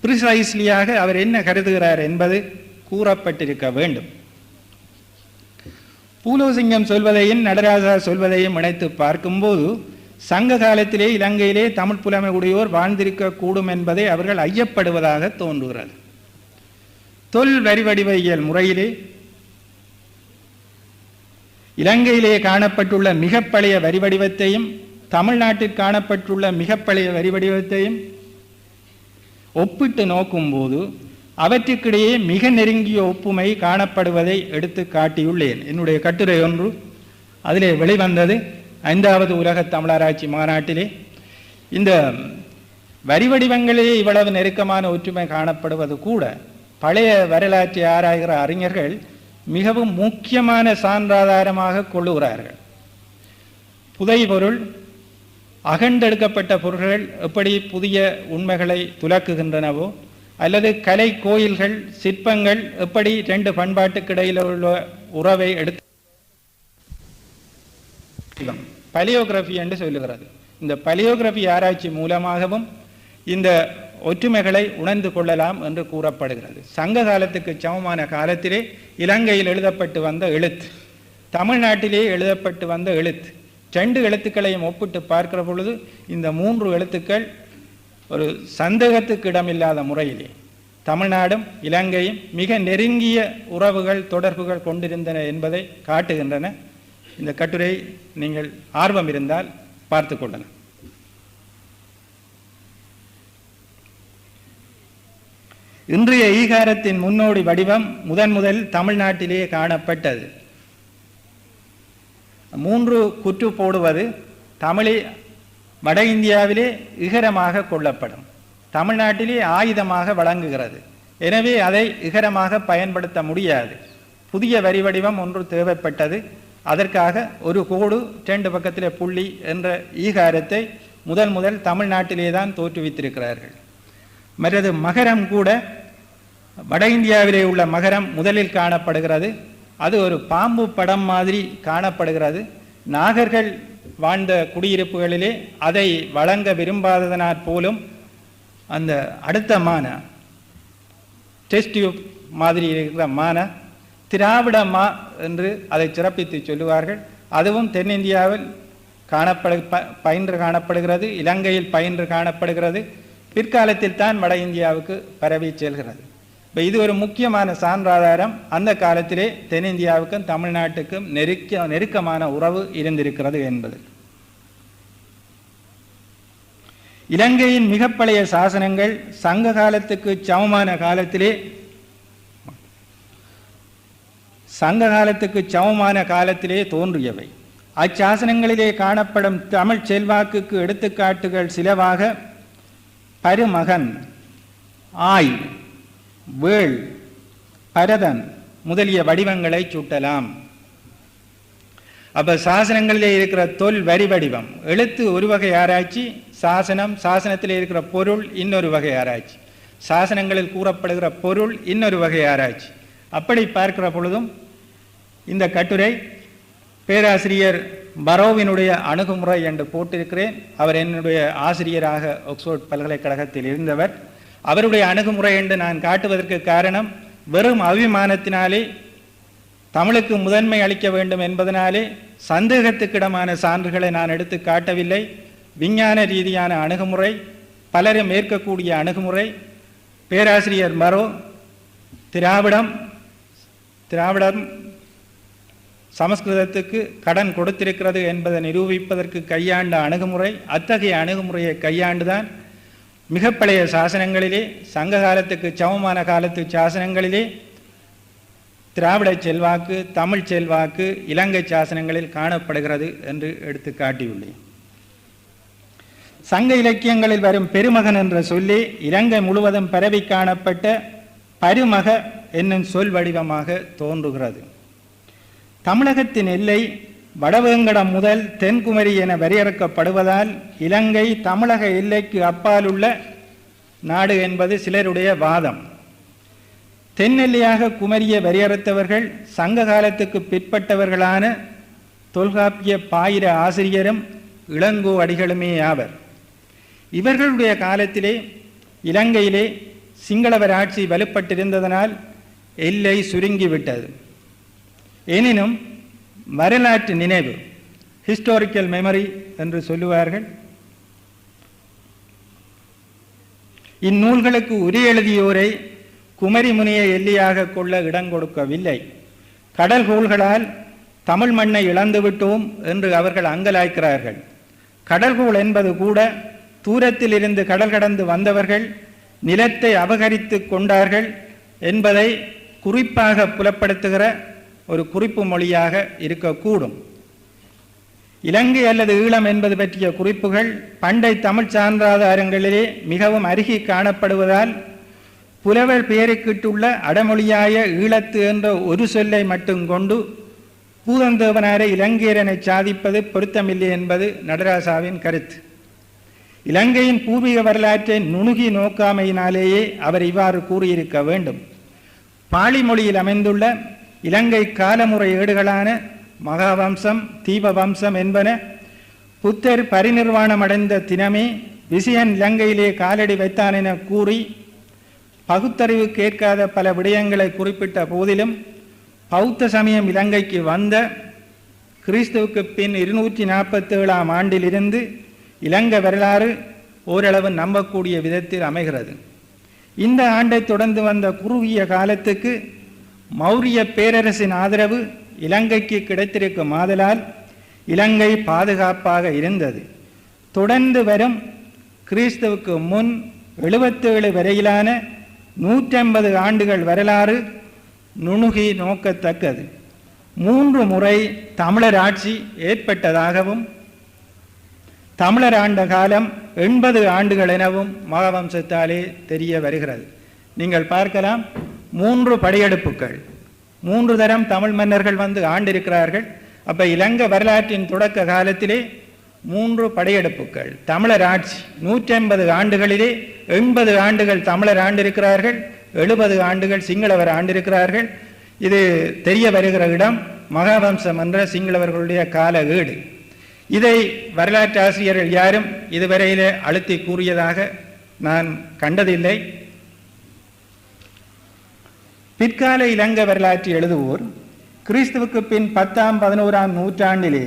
ப்ரிசைஸ்லியாக அவர் என்ன கருதுகிறார் என்பது கூறப்பட்டிருக்க வேண்டும். பூலோசிங்கம் சொல்வதையும் நடராஜா சொல்வதையும் இணைத்து பார்க்கும்போது சங்க காலத்திலே இலங்கையிலே தமிழ் புலமை உடையோர் வாழ்ந்திருக்க கூடும் என்பதை அவர்கள் ஐயப்படுவதாக தோன்றுகிறது. தொல் வரிவடிவியல் முறையிலே இலங்கையிலே காணப்பட்டுள்ள மிக பழைய வரிவடிவத்தையும் தமிழ்நாட்டில் காணப்பட்டுள்ள மிக பழைய வரிவடிவத்தையும் ஒப்பிட்டு நோக்கும்போது அவற்றுக்கிடையே மிக நெருங்கிய ஒப்புமை காணப்படுவதை எடுத்து காட்டியுள்ளேன். என்னுடைய கட்டுரை ஒன்று அதிலே வெளிவந்தது 5வது உலக தமிழராட்சி மாநாட்டிலே. இந்த வரி வடிவங்களிலே இவ்வளவு நெருக்கமான ஒற்றுமை காணப்படுவது கூட பழைய வரலாற்றை ஆராய்கிற அறிஞர்கள் மிகவும் முக்கியமான சான்றாதாரமாக கொள்ளுகிறார்கள். புதைபொருள், அகண்டெடுக்கப்பட்ட பொருள்கள் எப்படி புதிய உண்மைகளை துலக்குகின்றனவோ, அல்லது கலை கோயில்கள், சிற்பங்கள் எப்படி 2 பண்பாட்டுக்கு இடையில் உள்ள உறவை எடுத்து பலியோகிராஃபி என்று சொல்லுகிறது. இந்த பலியோகிராஃபி ஆராய்ச்சி மூலமாகவும் இந்த ஒற்றுமைகளை உணர்ந்து கொள்ளலாம் என்று கூறப்படுகிறது. சங்க காலத்துக்கு சமமான காலத்திலே இலங்கையில் எழுதப்பட்டு வந்த எழுத்து, தமிழ்நாட்டிலே எழுதப்பட்டு வந்த எழுத்து, 2 எழுத்துக்களையும் ஒப்பிட்டு பார்க்கிற பொழுது இந்த 3 எழுத்துக்கள் ஒரு சந்தேகத்துக்கு இடமில்லாத முறையிலே தமிழ்நாடும் இலங்கையும் மிக நெருங்கிய உறவுகள், தொடர்புகள் கொண்டிருந்தன என்பதை காட்டுகின்றன. இந்த கட்டுரை நீங்கள் ஆர்வம் இருந்தால் பார்த்து கொள்ளலாம். இன்றைய ஈகாரத்தின் முன்னோடி வடிவம் முதல் தமிழ்நாட்டிலேயே காணப்பட்டது. 3 குற்று போடுவது தமிழை வட இந்தியாவிலே இகரமாக கொள்ளப்படும், தமிழ்நாட்டிலே ஆயுதமாக வழங்குகிறது. எனவே அதை இகரமாக பயன்படுத்த முடியாது. புதிய வரி வடிவம் ஒன்று தேவைப்பட்டது. அதற்காக ஒரு கோடு 2 பக்கத்திலே புள்ளி என்ற ஈகாரத்தை முதல் தமிழ்நாட்டிலே தான் தோற்றுவித்திருக்கிறார்கள். மற்றது மகரம் கூட வட இந்தியாவிலே உள்ள மகரம் முதலில் காணப்படுகிறது. அது ஒரு பாம்பு படம் மாதிரி காணப்படுகிறது. நாகர்கள் வாழ்ந்த குடியிருப்புகளிலே அதை வழங்க விரும்பாததனால் போலும் அந்த அடுத்த மான டெஸ்ட் டியூப் மாதிரி இருக்கிற மான திராவிட மா என்று அதை சிறப்பித்து சொல்லுவார்கள். அதுவும் தென்னிந்தியாவில் பயின்று காணப்படுகிறது, இலங்கையில் பயின்று காணப்படுகிறது. பிற்காலத்தில் தான் வட இந்தியாவுக்கு பரவி செல்கிறது. இப்போ இது ஒரு முக்கியமான சான்றாதாரம். அந்த காலத்திலே தென்னிந்தியாவுக்கும் தமிழ்நாட்டுக்கும் நெருக்கமான உறவு இருந்திருக்கிறது என்பது. இலங்கையின் மிக பழைய சாசனங்கள் சங்க காலத்துக்கு சமமான காலத்திலே தோன்றியவை. அச்சாசனங்களிலே காணப்படும் தமிழ் செல்வாக்குக்கு எடுத்துக்காட்டுகள் சிலவாக பருமகன், ஆய், வேள், பரதன் முதலிய வடிவங்களை சுட்டலாம். அப்ப சாசனங்களிலே இருக்கிற தொல் வரி வடிவம், எழுத்து ஒரு வகை ஆராய்ச்சி, சாசனத்திலே இருக்கிற பொருள் இன்னொரு வகை ஆராய்ச்சி, சாசனங்களில் கூறப்படுகிற பொருள் இன்னொரு வகை ஆராய்ச்சி. அப்படி பார்க்கிற பொழுதும் இந்த கட்டுரை பேராசிரியர் பரோவினுடைய அணுகுமுறை என்று போட்டிருக்கிறேன். அவர் என்னுடைய ஆசிரியராக ஆக்ஸ்போர்ட் பல்கலைக்கழகத்தில் இருந்தவர். அவருடைய அணுகுமுறை என்று நான் காட்டுவதற்கு காரணம், வெறும் அபிமானத்தினாலே தமிழுக்கு முதன்மை அளிக்க வேண்டும் என்பதனாலே சந்தேகத்துக்கிடமான சான்றுகளை நான் எடுத்து காட்டவில்லை. விஞ்ஞான ரீதியான அணுகுமுறை, பலரும் ஏற்கக்கூடிய அணுகுமுறை. பேராசிரியர் பரோ திராவிடம் சமஸ்கிருதத்துக்கு கடன் கொடுத்திருக்கிறது என்பதை நிரூபிப்பதற்கு கையாண்ட அணுகுமுறை, அத்தகைய அணுகுமுறையை கையாண்டுதான் மிக பழைய சாசனங்களிலே, சங்க காலத்துக்கு சமமான காலத்து சாசனங்களிலே திராவிட செல்வாக்கு, தமிழ் செல்வாக்கு இலங்கை சாசனங்களில் காணப்படுகிறது என்று எடுத்து காட்டியுள்ளேன். சங்க இலக்கியங்களில் வரும் பெருமகன் என்ற சொல்லி இலங்கை முழுவதும் பரவி காணப்பட்ட பருமக என்னும் சொல் வடிவமாக தோன்றுகிறது. தமிழகத்தின் எல்லை வடவேங்கடம் முதல் தென்குமரி என வரையறுக்கப்படுவதால் இலங்கை தமிழக எல்லைக்கு அப்பால் உள்ள நாடு என்பது சிலருடைய வாதம். தென்னெல்லையாக குமரியை வரையறுத்தவர்கள் சங்க காலத்துக்கு பிற்பட்டவர்களான தொல்காப்பிய பாயிர ஆசிரியரும் இளங்கோ அடிகளுமே ஆவர். இவர்களுடைய காலத்திலே இலங்கையிலே சிங்களவர் ஆட்சி வலுப்பட்டிருந்ததனால் எல்லை சுருங்கிவிட்டது. எனினும் வரலாற்று நினைவு, ஹிஸ்டாரிக்கல் மெமரி என்று சொல்லுவார்கள், இந்நூல்களுக்கு உரை எழுதியோரை குமரி முனையை எல்லையாக கொள்ள இடம் கொடுக்கவில்லை. கடல்கோள்களால் தமிழ் மண்ணை இழந்துவிட்டோம் என்று அவர்கள் அங்கலாய்க்கிறார்கள். கடல்கோள் என்பது கூட தூரத்தில் இருந்து கடல் கடந்து வந்தவர்கள் நிலத்தை அபகரித்து கொண்டார்கள் என்பதை குறிப்பாக புலப்படுத்துகிற ஒரு குறிப்பு மொழியாக இருக்கக்கூடும். இலங்கை அல்லது ஈழம் என்பது பற்றிய குறிப்புகள் பண்டை தமிழ் சான்றாதாரங்களிலே மிகவும் அருகி காணப்படுவதால் புலவர் பெயருக்கிட்டுள்ள அடமொழியாய ஈழத்து என்ற ஒரு சொல்லை மட்டும் கொண்டு பூதந்தேவனாரை இலங்கையரனை சாதிப்பது பொருத்தமில்லை என்பது நடராசாவின் கருத்து. இலங்கையின் பூர்வீக வரலாற்றை நுணுகி நோக்காமையினாலேயே அவர் இவ்வாறு கூறியிருக்க வேண்டும். பாளி மொழியில் அமைந்துள்ள இலங்கை காலமுறை ஏடுகளான மகாவம்சம், தீபவம்சம் என்பன புத்தர் பரிநிர்வாணம் அடைந்த தினமே விசயன் இலங்கையிலே காலடி வைத்தான் என கூறி பகுத்தறிவு கேட்காத பல விடயங்களை குறிப்பிட்ட போதிலும் பௌத்த சமயம் இலங்கைக்கு வந்த கிறிஸ்துவுக்கு பின் 247ஆம் ஆண்டிலிருந்து இலங்கை வரலாறு ஓரளவு நம்பக்கூடிய விதத்தில் அமைகிறது. இந்த ஆண்டை தொடர்ந்து வந்த குறுகிய காலத்துக்கு மௌரிய பேரரசின் ஆதரவு இலங்கைக்கு கிடைத்திருக்கும் ஆதலால் இலங்கை பாதுகாப்பாக இருந்தது. தொடர்ந்து வரும் கிறிஸ்துவுக்கு முன் 77 வரையிலான 150 ஆண்டுகள் வரலாறு நுணுகி நோக்கத்தக்கது. 3 முறை தமிழர் ஆட்சி ஏற்பட்டதாகவும் தமிழர் ஆண்ட காலம் 80 ஆண்டுகள் எனவும் மகாவம்சத்தாலே தெரிய வருகிறது. நீங்கள் பார்க்கலாம், 3 படையெடுப்புகள், 3 தரம் தமிழ் மன்னர்கள் வந்து ஆண்டிருக்கிறார்கள். அப்போ இலங்கை வரலாற்றின் தொடக்க காலத்திலே 3 படையெடுப்புகள், தமிழர் ஆட்சி 150 ஆண்டுகளிலே 80 ஆண்டுகள் தமிழர் ஆண்டிருக்கிறார்கள், 70 ஆண்டுகள் சிங்களவர் ஆண்டிருக்கிறார்கள். இது தெரிய வருகிற இடம் மகாவம்சம் என்ற சிங்களவர்களுடைய கால ஏடு. இதை வரலாற்று ஆசிரியர்கள் யாரும் இதுவரையிலே அழுத்தி கூறியதாக நான் கண்டதில்லை. பிற்கால இலங்கை வரலாற்று எழுதுவோர் கிறிஸ்துவுக்கு பின் 10ஆம் 11ஆம் நூற்றாண்டிலே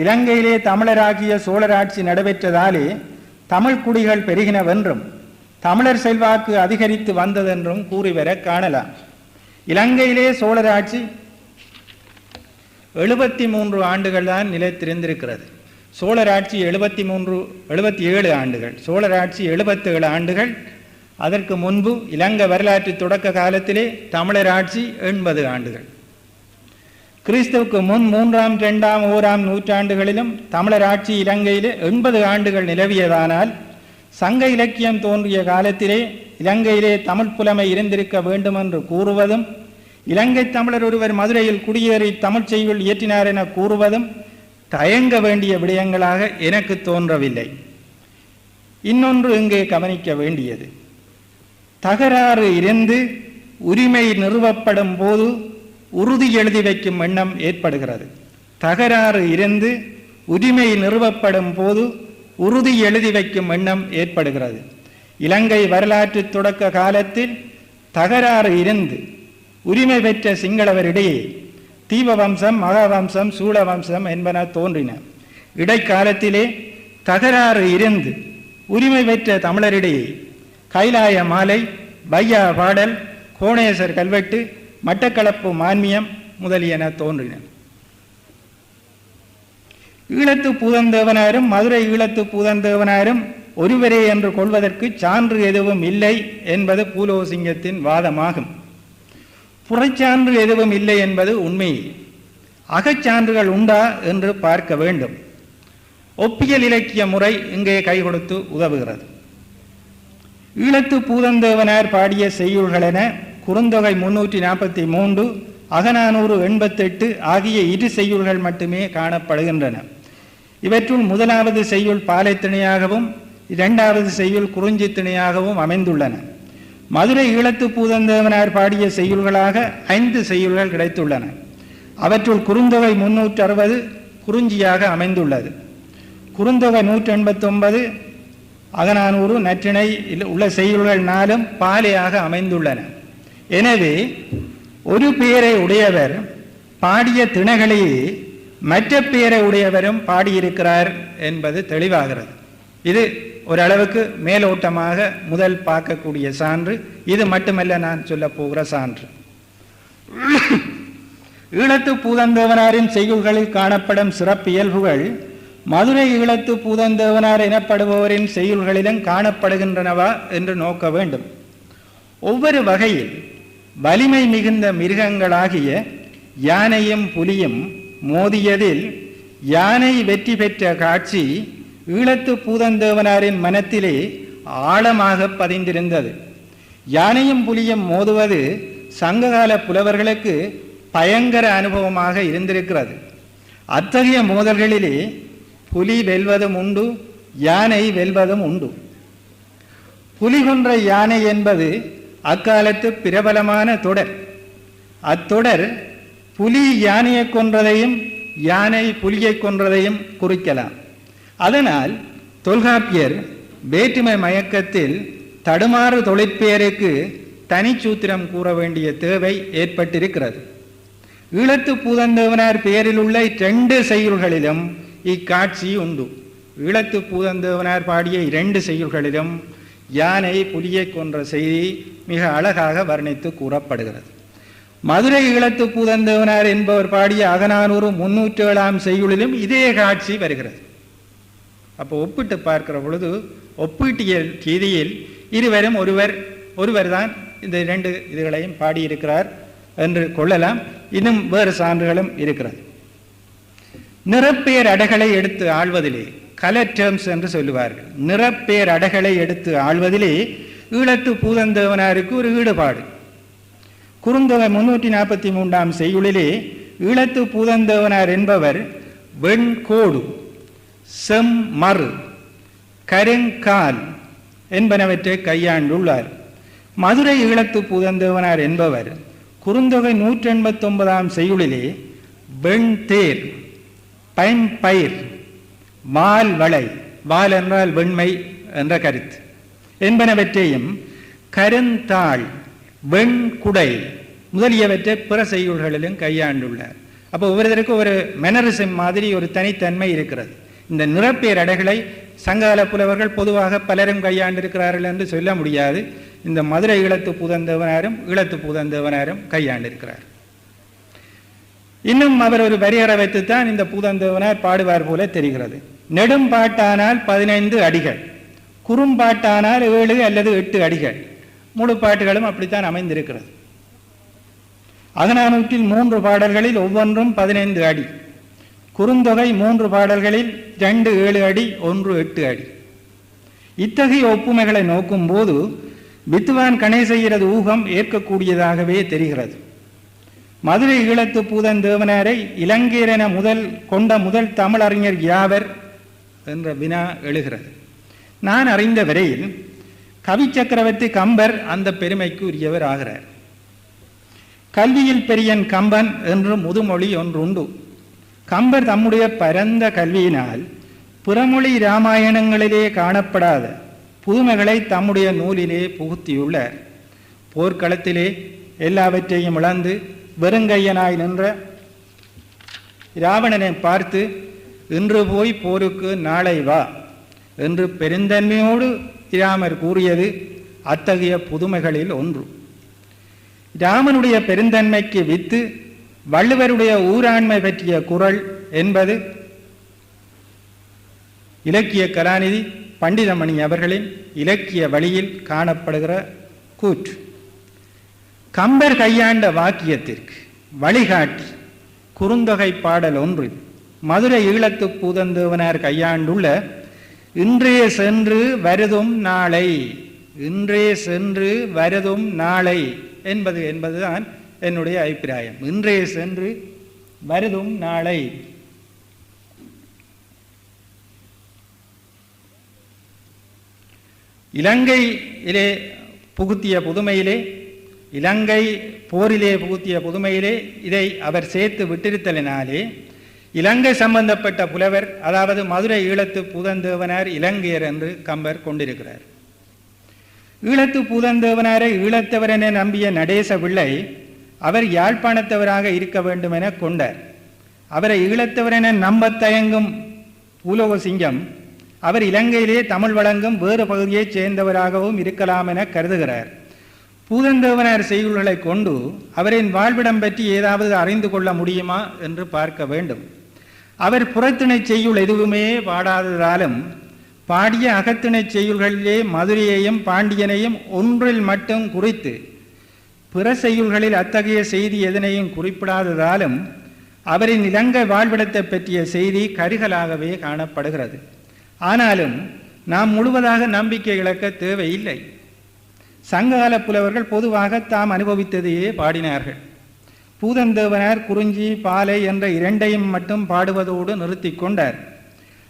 இலங்கையிலே தமிழராகிய சோழராட்சி நடைபெற்றதாலே தமிழ் குடிகள் பெருகினவென்றும் தமிழர் செல்வாக்கு அதிகரித்து வந்ததென்றும் கூறிவர காணலாம். இலங்கையிலே சோழராட்சி 73 ஆண்டுகள் தான் நிலைத்திருந்திருக்கிறது. சோழராட்சி 77 ஆண்டுகள், சோழராட்சி 77 ஆண்டுகள். அதற்கு முன்பு இலங்கை வரலாற்று தொடக்க காலத்திலே தமிழர் ஆட்சி 80 ஆண்டுகள். கிறிஸ்துவுக்கு முன் 3ஆம் 2ஆம் 1ஆம் நூற்றாண்டுகளிலும் தமிழர் ஆட்சி இலங்கையிலே 80 ஆண்டுகள் நிலவியதானால் சங்க இலக்கியம் தோன்றிய காலத்திலே இலங்கையிலே தமிழ் புலமை இருந்திருக்க வேண்டும் என்று கூறுவதும், இலங்கை தமிழர் ஒருவர் மதுரையில் குடியேறி தமிழ் செய்யுள் இயற்றினார் என கூறுவதும் தயங்க வேண்டிய விடயங்களாக எனக்கு தோன்றவில்லை. இன்னொன்று இங்கே கவனிக்க வேண்டியது, தகராறு இருந்து உரிமை நிறுவப்படும் போது உறுதி எழுதி வைக்கும் எண்ணம் ஏற்படுகிறது. தகராறு இருந்து உரிமை நிறுவப்படும் போது உறுதி எழுதி வைக்கும் எண்ணம் ஏற்படுகிறது. இலங்கை வரலாற்று தொடக்க காலத்தில் தகராறு இருந்து உரிமை பெற்ற சிங்களவரிடையே தீபவம்சம், மகாவம்சம், சூழவம்சம் என்பன தோன்றின. இடைக்காலத்திலே தகராறு இருந்து உரிமை பெற்ற தமிழரிடையே கைலாய மாலை, பையா பாடல், கோணேசர் கல்வெட்டு, மட்டக்களப்பு மான்மியம் முதலியன தோன்றின. ஈழத்து பூதந்தேவனாரும் மதுரை ஈழத்து பூதந்தேவனாரும் ஒருவரே என்று கொள்வதற்கு சான்று எதுவும் இல்லை என்பது பூலோசிங்கத்தின் வாதமாகும். புறச்சான்று எதுவும் இல்லை என்பது உண்மை. அகச்சான்றுகள் உண்டா என்று பார்க்க வேண்டும். ஒப்பியல் இலக்கிய முறை இங்கே கை கொடுத்து உதவுகிறது. ஈழத்து பூதந்தேவனார் பாடிய செய்யுள்களென குறுந்தொகை 343, அகநானூறு 88 ஆகிய 2 செய்யுள்கள் மட்டுமே காணப்படுகின்றன. இவற்றுள் முதலாவது செய்யுள் பாலைத்திணையாகவும் 2வது செய்யுள் குறிஞ்சி திணையாகவும் அமைந்துள்ளன. மதுரை ஈழத்து பூதந்தேவனார் பாடிய செய்யுள்களாக 5 செய்யுள்கள் கிடைத்துள்ளன. அவற்றுள் குறுந்தொகை 360 குறிஞ்சியாக அமைந்துள்ளது. குறுந்தொகை 189, அகநானூறு, நற்றிணை உள்ள செய்யுள்கள் 4 பாலையாக அமைந்துள்ளன. எனவே ஒரு பெயரை உடையவர் பாடிய திணைகளையே மற்ற பெயரை உடையவரும் பாடியிருக்கிறார் என்பது தெளிவாகிறது. இது ஓரளவுக்கு மேலோட்டமாக முதல் பார்க்கக்கூடிய சான்று. இது மட்டுமல்ல நான் சொல்ல போகிற சான்று. ஈழத்து பூதந்தேவனாரின் செய்யுள்களில் காணப்படும் சிறப்பியல்புகள் மதுரை ஈழத்து பூதந்தேவனார் எனப்படுபவரின் செய்யுள்களிலும் காணப்படுகின்றனவா என்று நோக்க வேண்டும். ஒவ்வொரு வகையில் வலிமை மிகுந்த மிருகங்களாகிய யானையும் புலியும் மோதியதில் யானை வெற்றி பெற்ற காட்சி ஈழத்து பூதந்தேவனாரின் மனத்திலே ஆழமாக பதிந்திருந்தது. யானையும் புலியும் மோதுவது சங்ககால புலவர்களுக்கு பயங்கர அனுபவமாக இருந்திருக்கிறது. அத்தகைய மோதல்களிலே புலி வெல்வதும் உண்டு, யானை வெல்வதும் உண்டு. புலி கொன்ற யானை என்பது அக்காலத்து பிரபலமான தொடர். அத்தொடர் புலி யானையை கொன்றதையும் யானை புலியை கொன்றதையும் குறிக்கலாம். அதனால் தொல்காப்பியர் வேற்றுமை மயக்கத்தில் தடுமாறு தொழிற்பெயருக்கு தனிச்சூத்திரம் கூற வேண்டிய தேவை ஏற்பட்டிருக்கிறது. ஈழத்து பூதந்தேவனார் பெயரில் உள்ள 2 செய்யுள்களிலும் இக்காட்சி உண்டு. ஈழத்து பூதந்தேவனார் பாடிய 2 செய்யுள்களிலும் யானை புலியை கொன்ற செய்தி மிக அழகாக வர்ணித்து கூறப்படுகிறது. மதுரை ஈழத்து பூதந்தேவனார் என்பவர் பாடிய அகநானூறு 307 செய்யுளிலும் இதே காட்சி வருகிறது. அப்போ ஒப்பிட்டு பார்க்கிற பொழுது ஒப்பீட்டிய ரீதியில் இருவரும் ஒருவர் தான் இந்த 2 இதுகளையும் பாடியிருக்கிறார் என்று கொள்ளலாம். இன்னும் வேறு சான்றுகளும் இருக்கிறது. நிறப்பேர் அடைகளை எடுத்து ஆள்வதிலே, கலர் டேர்ம்ஸ் என்று சொல்லுவார்கள், நிறப்பேர் அடைகளை எடுத்து ஆள்வதிலே ஈழத்து பூதந்தேவனாருக்கு ஒரு ஈடுபாடு. குறுந்தொகை 343 செய்யுளிலே ஈழத்து பூதந்தேவனார் என்பவர் வெண்கோடு, செம்மறு, கருங்கால் என்பனவற்றை கையாண்டுள்ளார். மதுரை ஈழத்து பூதந்தேவனார் என்பவர் குறுந்தொகை 189 செய்யுளிலே வெண்தேர், பைம்பயிர், மால் வளை, வால் என்றால் வெண்மை என்ற கருத்து என்பனவற்றையும், கருந்தாள், வெண்குடை முதலியவற்றை பிற செய்யுள்களிலும் கையாண்டுள்ளார். அப்போ ஒவ்வொருத்தருக்கு ஒரு மெனரிசம் மாதிரி ஒரு தனித்தன்மை இருக்கிறது. இந்த நிறப்பேர் அடைகளை சங்ககால புலவர்கள் பொதுவாக பலரும் கையாண்டிருக்கிறார்கள் என்று சொல்ல முடியாது. இந்த மதுரை ஈழத்து பூதந்தேவனாரும் கையாண்டிருக்கிறார். இன்னும் அவர் ஒரு வரையறை வைத்துத்தான் இந்த பூதந்தேவனார் பாடுவார் போல தெரிகிறது. நெடும்பாட்டானால் 15 அடிகள், குறும்பாட்டானால் 7 அல்லது 8 அடிகள். முழு பாட்டுகளும் அப்படித்தான் அமைந்திருக்கிறது. அகநானூற்றில் 3 பாடல்களில் ஒவ்வொன்றும் 15 அடி. குறுந்தொகை 3 பாடல்களில் 2 7 அடி, 1 8 அடி. இத்தகைய ஒப்புமைகளை நோக்கும் போது வித்துவான் கணேசையரது ஊகம் ஏற்கக்கூடியதாகவே தெரிகிறது. மதுரை ஈழத்து பூதந்தேவனாரை இலங்கையரென முதல் தமிழறிஞர் யாவர் என்ற வினா எழுகிறது. நான் அறிந்த வரையில் கவி சக்கரவர்த்தி கம்பர் அந்த பெருமைக்கு உரியவர் ஆகிறார். கல்வியில் பெரியன் கம்பன் என்று முதுமொழி ஒன்று உண்டு. கம்பர் தம்முடைய பரந்த கல்வியினால் புறமொழி இராமாயணங்களிலே காணப்படாத புதுமைகளை தம்முடைய நூலிலே புகுத்தியுள்ளார். போர்க்களத்திலே எல்லாவற்றையும் இழந்து வெறுங்கையனாய் நின்ற இராவணனை பார்த்து இன்று போய் போருக்கு நாளை வா என்று பெருந்தன்மையோடு இராமர் கூறியது அத்தகைய புதுமைகளில் ஒன்று. இராமனுடைய பெருந்தன்மைக்கு வித்து வள்ளுவருடைய ஊராண்மை பற்றிய குறள் என்பது இலக்கிய கலாநிதி பண்டிதமணி அவர்களின் இலக்கிய வழியில் காணப்படுகிற கூற்று. கம்பர் கையாண்ட வாக்கியத்திற்கு வழிகாட்டி குறுந்தொகை பாடல் ஒன்று மதுரை ஈழத்து பூதந்தேவனார் கையாண்டுள்ள இன்றே சென்று வருதும் நாளை, இன்றே சென்று வருதும் நாளை என்பதுதான் என்னுடைய அபிப்பிராயம். இன்றே சென்று வருதும் நாளை. இலங்கையிலே புகுத்திய புதுமையிலே, இலங்கை போரிலே புகுத்திய புதுமையிலே இதை அவர் சேர்த்து விட்டிருத்தலினாலே இலங்கை சம்பந்தப்பட்ட புலவர், அதாவது மதுரை ஈழத்து பூதந்தேவனார் இலங்கையர் என்று கம்பர் கொண்டிருக்கிறார். ஈழத்து பூதந்தேவனாரை ஈழத்தவர் என நம்பிய நடேச பிள்ளை அவர் யாழ்ப்பாணத்தவராக இருக்க வேண்டும் என கொண்டார். அவரை ஈழத்தவர் என நம்ப தயங்கும் பூலோகசிங்கம் அவர் இலங்கையிலே தமிழ் வழங்கும் வேறு பகுதியைச் சேர்ந்தவராகவும் இருக்கலாம் என கருதுகிறார். பூதந்தேவனார் செய்யுள்களை கொண்டு அவரின் வாழ்விடம் பற்றி ஏதாவது அறிந்து கொள்ள முடியுமா என்று பார்க்க வேண்டும். அவர் புறத்திணை செய்யுள் எதுவுமே பாடாததாலும் பாடிய அகத்திணை செய்யுள்களிலே மதுரையையும் பாண்டியனையும் ஒன்றில் மட்டும் குறித்து பிற செய்யுள்களில் அத்தகைய செய்தி எதனையும் குறிப்பிடாததாலும் அவரின் இலங்கை வாழ்விடத்தை பற்றிய செய்தி கருகலாகவே காணப்படுகிறது. ஆனாலும் நாம் முழுவதாக நம்பிக்கை இழக்க தேவையில்லை. சங்ககால புலவர்கள் பொதுவாக தாம் அனுபவித்ததையே பாடினார்கள். பூதந்தேவனார் குறிஞ்சி பாலை என்ற இரண்டையும் மட்டும் பாடுவதோடு நிறுத்தி கொண்டார்.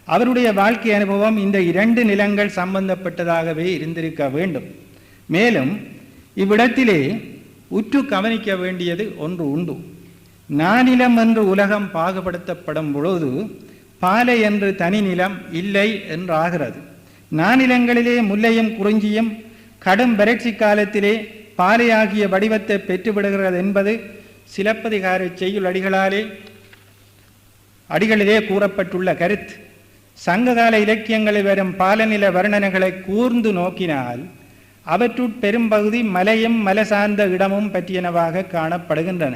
அவருடைய வாழ்க்கை அனுபவம் இந்த இரண்டு நிலங்கள் சம்பந்தப்பட்டதாகவே இருந்திருக்க வேண்டும். மேலும் இவ்விடத்திலே உற்று கவனிக்க வேண்டியது ஒன்று உண்டு. நானிலம் என்று உலகம் பாகுபடுத்தப்படும் பொழுது பாலை என்று தனி நிலம் இல்லை என்றாகிறது. நானிலங்களிலே முல்லையும் குறிஞ்சியும் கடும் வறட்சி காலத்திலே பாலையாகிய வடிவத்தை பெற்றுவிடுகிறது என்பது சிலப்பதிகார செய்யுள் அடிகளிலே கூறப்பட்டுள்ள கருத்து. சங்ககால இலக்கியங்களில் வரும் பாலநில வர்ணனைகளை கூர்ந்து நோக்கினால் அவற்றுட் பெரும்பகுதி மலையும் மலை சார்ந்த இடமும் பற்றியனவாக காணப்படுகின்றன.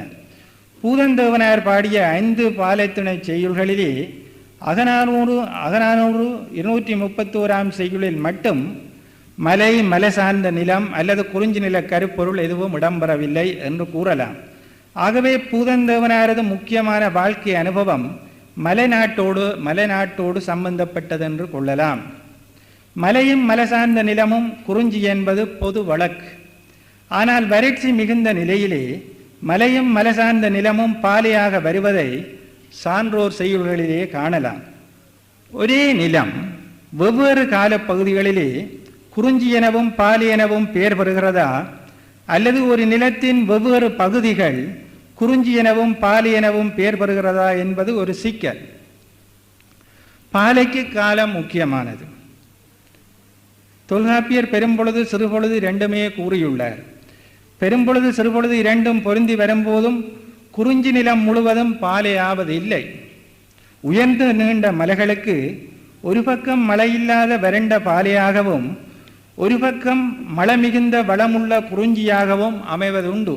பூதந்தேவனார் பாடிய 5 பாலைத்துணை செய்யுள்களிலே அகநானூறு 231 செய்யுளில் மட்டும் மலை மலை சார்ந்த நிலம் அல்லது குறிஞ்சி நில கருப்பொருள் எதுவும் இடம்பெறவில்லை என்று கூறலாம். ஆகவே பூதந்தேவனாரது முக்கியமான வாழ்க்கை அனுபவம் மலைநாட்டோடு சம்பந்தப்பட்டதென்று கொள்ளலாம். மலையும் மலை சார்ந்த நிலமும் குறிஞ்சி என்பது பொது வழக்கு. ஆனால் வறட்சி மிகுந்த நிலையிலே மலையும் மலை சார்ந்த நிலமும் பாலையாக வருவதை சான்றோர் செய்யுள்களிலே காணலாம். ஒரே நிலம் வெவ்வேறு காலப்பகுதிகளிலே குறிஞ்சி எனவும் பாலை எனவும் பெயர் பெறுகிறதா, அல்லது ஒரு நிலத்தின் வெவ்வேறு பகுதிகள் குறிஞ்சி எனவும் பாலை எனவும் பெயர் பெறுகிறதா என்பது ஒரு சிக்கல். பாலைக்கு காலம் முக்கியமானது. தொல்காப்பியர் பெரும்பொழுது சிறுபொழுது இரண்டுமே கூறியுள்ளார். பெரும்பொழுது சிறுபொழுது இரண்டும் பொருந்தி வரும்போதும் குறிஞ்சி நிலம் முழுவதும் பாலை ஆவது இல்லை. உயர்ந்து நீண்ட மலைகளுக்கு ஒரு பக்கம் மழையில்லாத வறண்ட பாலையாகவும் ஒரு பக்கம் மழை மிகுந்த வளமுள்ள குறிஞ்சியாகவும் அமைவதுண்டு.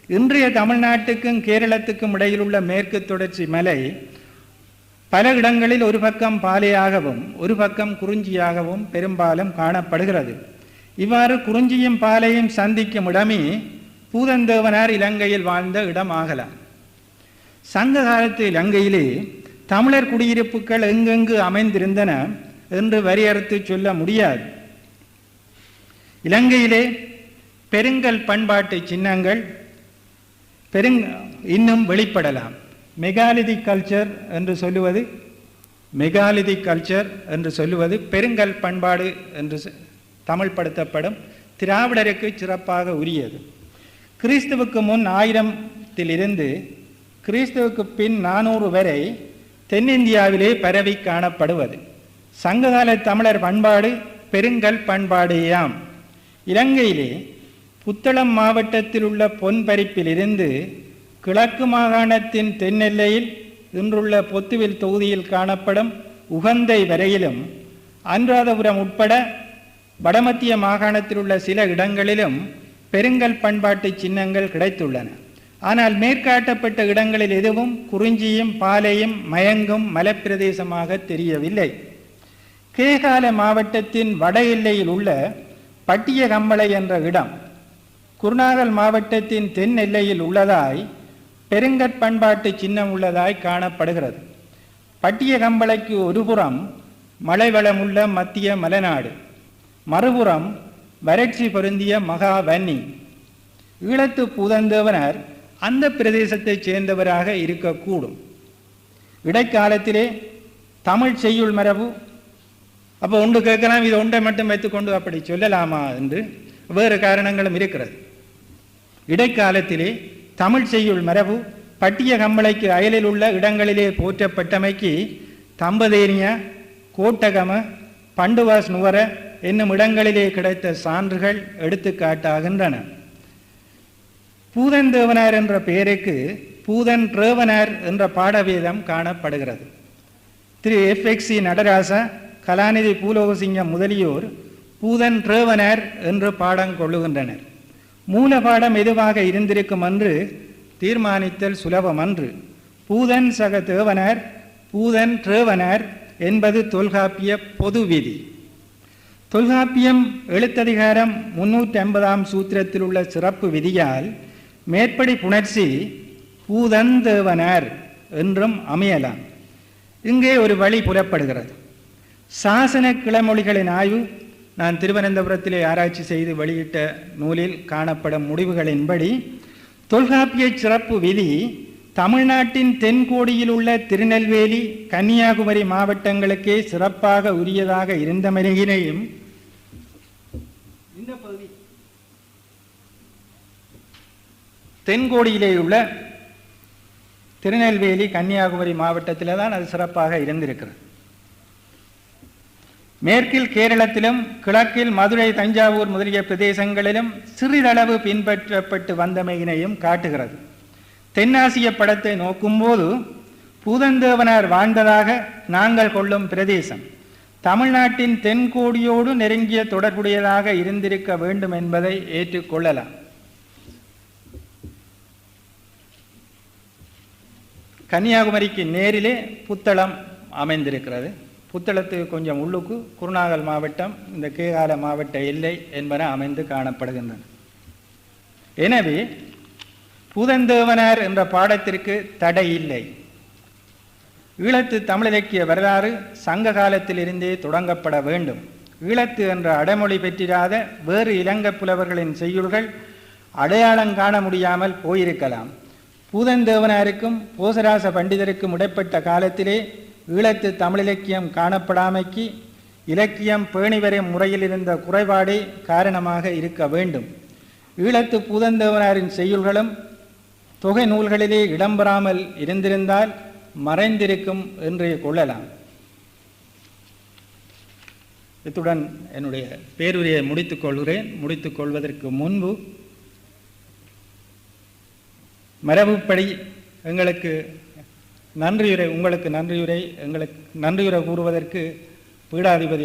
இன்றைய தமிழ்நாட்டுக்கும் கேரளத்துக்கும் இடையில் உள்ள மேற்கு தொடர்ச்சி மலை பல இடங்களில் ஒரு பக்கம் பாலையாகவும் ஒரு பக்கம் குறிஞ்சியாகவும் பெரும்பாலும் காணப்படுகிறது. இவ்வாறு குறிஞ்சியும் பாலையும் சந்திக்கும் இடமே பூதந்தேவனார் இலங்கையில் வாழ்ந்த இடம் ஆகலாம். சங்க காலத்து இலங்கையிலே தமிழர் குடியிருப்புகள் எங்கெங்கு அமைந்திருந்தன என்று வரையறுத்து சொல்ல முடியாது. இலங்கையிலே பெருங்கல் பண்பாட்டு சின்னங்கள் இன்னும் வெளிப்படலாம். மெகாலிதிக் கல்ச்சர் என்று சொல்லுவது பெருங்கல் பண்பாடு என்று தமிழ் படுத்தப்படும் திராவிடருக்கு சிறப்பாக உரியது. கிறிஸ்துவுக்கு முன் 1000 கிறிஸ்துவுக்கு பின் 400 வரை தென்னிந்தியாவிலே பரவி காணப்படுவது. சங்ககால தமிழர் பண்பாடு பெருங்கல் பண்பாடேயாம். இலங்கையிலே புத்தளம் மாவட்டத்தில் உள்ள பொன்பரிப்பிலிருந்து கிழக்கு மாகாணத்தின் தென்னெல்லையில் இன்றுள்ள பொத்துவில் தொகுதியில் காணப்படும் உகந்தை வரையிலும் அனுராதபுரம் உட்பட வடமத்திய மாகாணத்தில் உள்ள சில இடங்களிலும் பெருங்கல் பண்பாட்டு சின்னங்கள் கிடைத்துள்ளன. ஆனால் மேற்காட்டப்பட்ட இடங்களில் எதுவும் குறிஞ்சியும் பாலையும் மயங்கும் மலைப்பிரதேசமாக தெரியவில்லை. கேகால மாவட்டத்தின் வட எல்லையில் உள்ள பட்டிய கம்பளை என்ற இடம் குருநாகல் மாவட்டத்தின் தென் எல்லையில் உள்ளதாய் பெருங்கற்பண்பாட்டு சின்னம் உள்ளதாய் காணப்படுகிறது. பட்டிய கம்பளைக்கு ஒரு புறம் மழை வளமுள்ள மத்திய மலைநாடு, மறுபுறம் வறட்சி பொருந்திய மகாவன்னி. ஈழத்து பூதந்தேவனார் அந்த பிரதேசத்தைச் சேர்ந்தவராக இருக்கக்கூடும். இடைக்காலத்திலே தமிழ் செய்யுள் மரபு அப்போ ஒன்று கேட்கலாம், இது ஒன்றை மட்டும் வைத்துக்கொண்டு அப்படி சொல்லலாமா என்று வேறு காரணங்களும் இருக்கிறது. இடைக்காலத்திலே தமிழ் செய்யுள் மரபு பட்டிய கம்பளைக்கு அயலில் உள்ள இடங்களிலே போற்றப்பட்டமைக்கு தம்பதேனியா, கோட்டகம, பண்டுவாஸ் நுவர என்னும் இடங்களிலே கிடைத்த சான்றுகள் எடுத்துக்காட்டாகின்றன. பூதந்தேவனார் என்ற பெயருக்கு பூதன் ரேவனார் என்ற பாடவேதம் காணப்படுகிறது. திரு FXC நடராசா, கலாநிதி பூலோகசிங்கம் முதலியோர் பூதன் ரேவனார் என்று பாடம் கொள்ளுகின்றனர். மூல பாடம் எதுவாக இருந்திருக்கும் என்று தீர்மானித்தல் சுலபம் அன்று. பூதன் சக தேவனார், பூதன் ரேவனார் என்பது தொல்காப்பிய பொது விதி. தொல்காப்பியம் எழுத்ததிகாரம் 350 சூத்திரத்தில் உள்ள சிறப்பு விதியால் மேற்படி புணர்ச்சி பூதந்தேவனார் என்றும் அமையலாம். இங்கே ஒரு வழி புலப்படுகிறது. சாசன கிளமொழிகளின் ஆய்வு நான் திருவனந்தபுரத்திலே ஆராய்ச்சி செய்து வெளியிட்ட நூலில் காணப்படும் முடிவுகளின்படி தொல்காப்பிய சிறப்பு விதி தமிழ்நாட்டின் தென்கோடியில் உள்ள திருநெல்வேலி, கன்னியாகுமரி மாவட்டங்களுக்கே சிறப்பாக உரியதாக இருந்தமையினையும் இந்த பகுதி தென்கோடியிலே உள்ள திருநெல்வேலி, கன்னியாகுமரி மாவட்டத்தில் தான் அது சிறப்பாக இருந்திருக்கிறது. மேற்கில் கேரளத்திலும் கிழக்கில் மதுரை, தஞ்சாவூர் முதலிய பிரதேசங்களிலும் சிறிதளவு பின்பற்றப்பட்டு வந்தமையினையும் காட்டுகிறது. தென்னாசிய படத்தை நோக்கும்போது பூதந்தேவனார் வாழ்ந்ததாக நாங்கள் கொள்ளும் பிரதேசம் தமிழ்நாட்டின் தென்கோடியோடு நெருங்கிய தொடர்புடையதாக இருந்திருக்க வேண்டும் என்பதை ஏற்றுக்கொள்ளலாம். கன்னியாகுமரிக்கு நேரிலே புத்தளம் அமைந்திருக்கிறது. புத்தளத்துக்கு கொஞ்சம் உள்ளுக்கு குருநாகல் மாவட்டம், இந்த கேகால மாவட்ட எல்லை என்பன அமைந்து காணப்படுகின்றன. எனவே பூதந்தேவனார் என்ற பாடத்திற்கு தடை இல்லை. ஈழத்து தமிழிலக்கிய வரலாறு சங்க காலத்திலிருந்தே தொடங்கப்பட வேண்டும். ஈழத்து என்ற அடைமொழி பெற்றிராத வேறு இலங்கை புலவர்களின் செய்யுள்கள் அடையாளம் காண முடியாமல் போயிருக்கலாம். பூதந்தேவனாருக்கும் போசராச பண்டிதருக்கும் இடைப்பட்ட காலத்திலே ஈழத்து தமிழிலக்கியம் காணப்படாமைக்கு இலக்கியம் பேணிவரும் முறையில் இருந்த குறைபாடே காரணமாக இருக்க வேண்டும். ஈழத்து பூதந்தேவனாரின் செய்யுள்களும் தொகை நூல்களிலே இடம்பெறாமல் இருந்திருந்தால் மறைந்திருக்கும் என்றே கொள்ளலாம். இத்துடன் என்னுடைய பேருரையை முடித்துக் கொள்கிறேன். முடித்துக் கொள்வதற்கு முன்பு மரபுப்படி உங்களுக்கு நன்றியுரை கூறுவதற்கு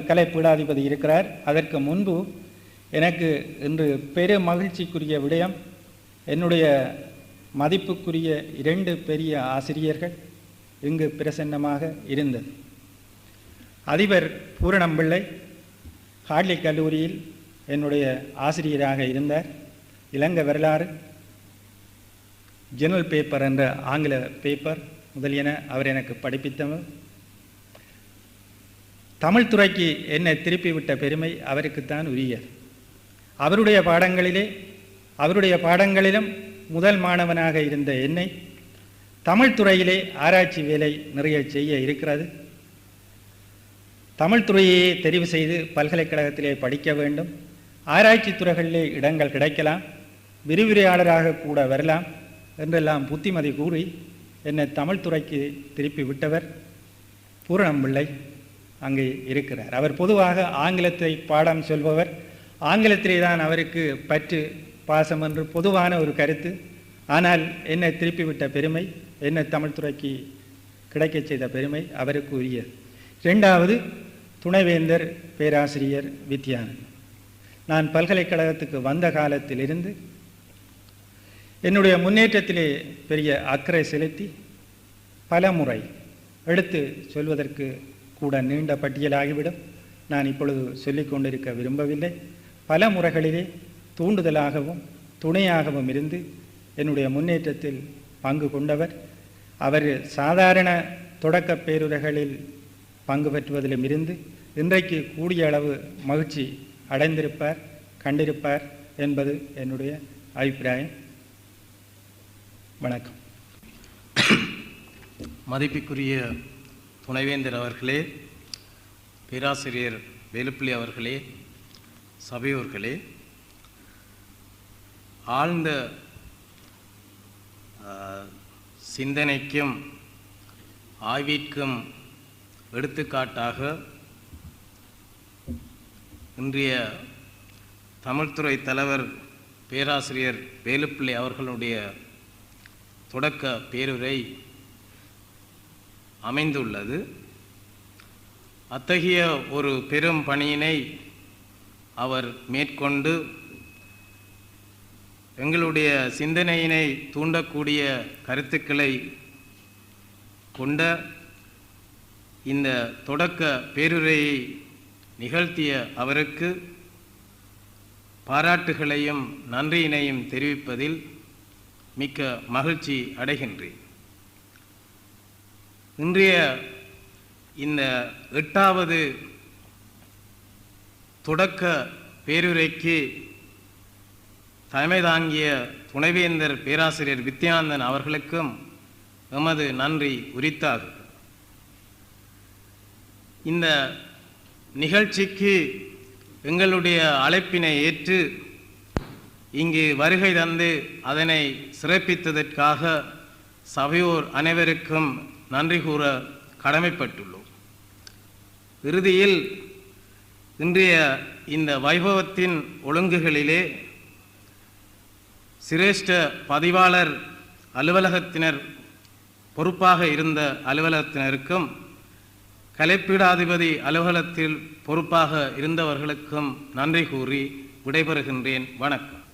கலை பீடாதிபதி இருக்கிறார். அதற்கு முன்பு எனக்கு இன்று பெரும் மகிழ்ச்சிக்குரிய விடயம், என்னுடைய மதிப்புக்குரிய 2 பெரிய ஆசிரியர்கள் இங்கு பிரசன்னமாக இருந்தது. அதிபர் பூரணம்பிள்ளை ஹார்ட்லி கல்லூரியில் என்னுடைய ஆசிரியராக இருந்தார். இலங்கை வரலாறு, ஜெனரல் பேப்பர் என்ற ஆங்கில பேப்பர் முதலியன அவர் எனக்கு படிப்பித்தவர். தமிழ் துறைக்கு என்னை திருப்பிவிட்ட பெருமை அவருக்குத்தான் உரியது. அவருடைய பாடங்களிலும் முதல் மாணவனாக இருந்த என்னை தமிழ் துறையிலே ஆராய்ச்சி வேலை நிறைய செய்ய இருக்கிறது. தமிழ் துறையையே தெரிவு செய்து பல்கலைக்கழகத்திலே படிக்க வேண்டும். ஆராய்ச்சி துறைகளிலே இடங்கள் கிடைக்கலாம், விரிவுரையாளராக கூட வரலாம் என்றெல்லாம் புத்திமதி கூறி என்னை தமிழ் துறைக்கு திருப்பி விட்டவர் பூரணம்பிள்ளை அங்கே இருக்கிறார். அவர் பொதுவாக ஆங்கிலத்தை பாடம் சொல்பவர். ஆங்கிலத்திலே தான் அவருக்கு பற்று பாசம் என்று பொதுவான ஒரு கருத்து. ஆனால் என்னை திருப்பிவிட்ட பெருமை, என்னை தமிழ் துறைக்கு கிடைக்க செய்த பெருமை அவருக்கு உரியது. 2வது துணைவேந்தர் பேராசிரியர் வித்யானந்த். நான் பல்கலைக்கழகத்துக்கு வந்த காலத்திலிருந்து என்னுடைய முன்னேற்றத்திலே பெரிய அக்கறை செலுத்தி பல முறை எடுத்து சொல்வதற்கு கூட நீண்ட பட்டியலாகிவிடும். நான் இப்பொழுது சொல்லிக் கொண்டிருக்க விரும்பவில்லை. பல முறைகளிலே தூண்டுதலாகவும் துணையாகவும் இருந்து என்னுடைய முன்னேற்றத்தில் பங்கு கொண்டவர். அவர் சாதாரண தொடக்க பேருரைகளில் பங்கு பெற்றுவதிலும் இருந்து இன்றைக்கு கூடிய அளவு மகிழ்ச்சி அடைந்திருப்பார், கண்டிருப்பார் என்பது என்னுடைய அபிப்பிராயம். வணக்கம். மதிப்புக்குரிய துணைவேந்தர் அவர்களே, பேராசிரியர் வேலுப்பிள்ளை அவர்களே, சபையோர்களே, ஆழ்ந்த சிந்தனைக்கும் ஆய்விற்கும் எடுத்துக்காட்டாக இன்றைய தமிழ்துறை தலைவர் பேராசிரியர் வேலுப்பிள்ளை அவர்களுடைய தொடக்க பேருரை அமைந்துள்ளது. அத்தகைய ஒரு பெரும் பணியினை அவர் மேற்கொண்டு எங்களுடைய சிந்தனையினை தூண்டக்கூடிய கருத்துக்களை கொண்ட இந்த தொடக்க பேருரையை நிகழ்த்திய அவருக்கு பாராட்டுகளையும் நன்றியினையும் தெரிவிப்பதில் மிக்க மகிழ்ச்சி அடைகின்றேன். இன்றைய இந்த 8வது தொடக்க பேருரைக்கு தலைமை தாங்கிய துணைவேந்தர் பேராசிரியர் வித்யானந்தன் அவர்களுக்கும் எமது நன்றி உரித்தாகும். இந்த நிகழ்ச்சிக்கு எங்களுடைய அழைப்பினை ஏற்று இங்கு வருகை தந்து அதனை சிறப்பித்ததற்காக சபையோர் அனைவருக்கும் நன்றி கூற கடமைப்பட்டுள்ளோம். இறுதியில் இன்றைய இந்த வைபவத்தின் ஒழுங்குகளிலே சிரேஷ்ட பதிவாளர் அலுவலகத்தினர் பொறுப்பாக இருந்த அலுவலகத்தினருக்கும் கலைப்பீடாதிபதி அலுவலகத்தில் பொறுப்பாக இருந்தவர்களுக்கும் நன்றி கூறி விடைபெறுகின்றேன். வணக்கம்.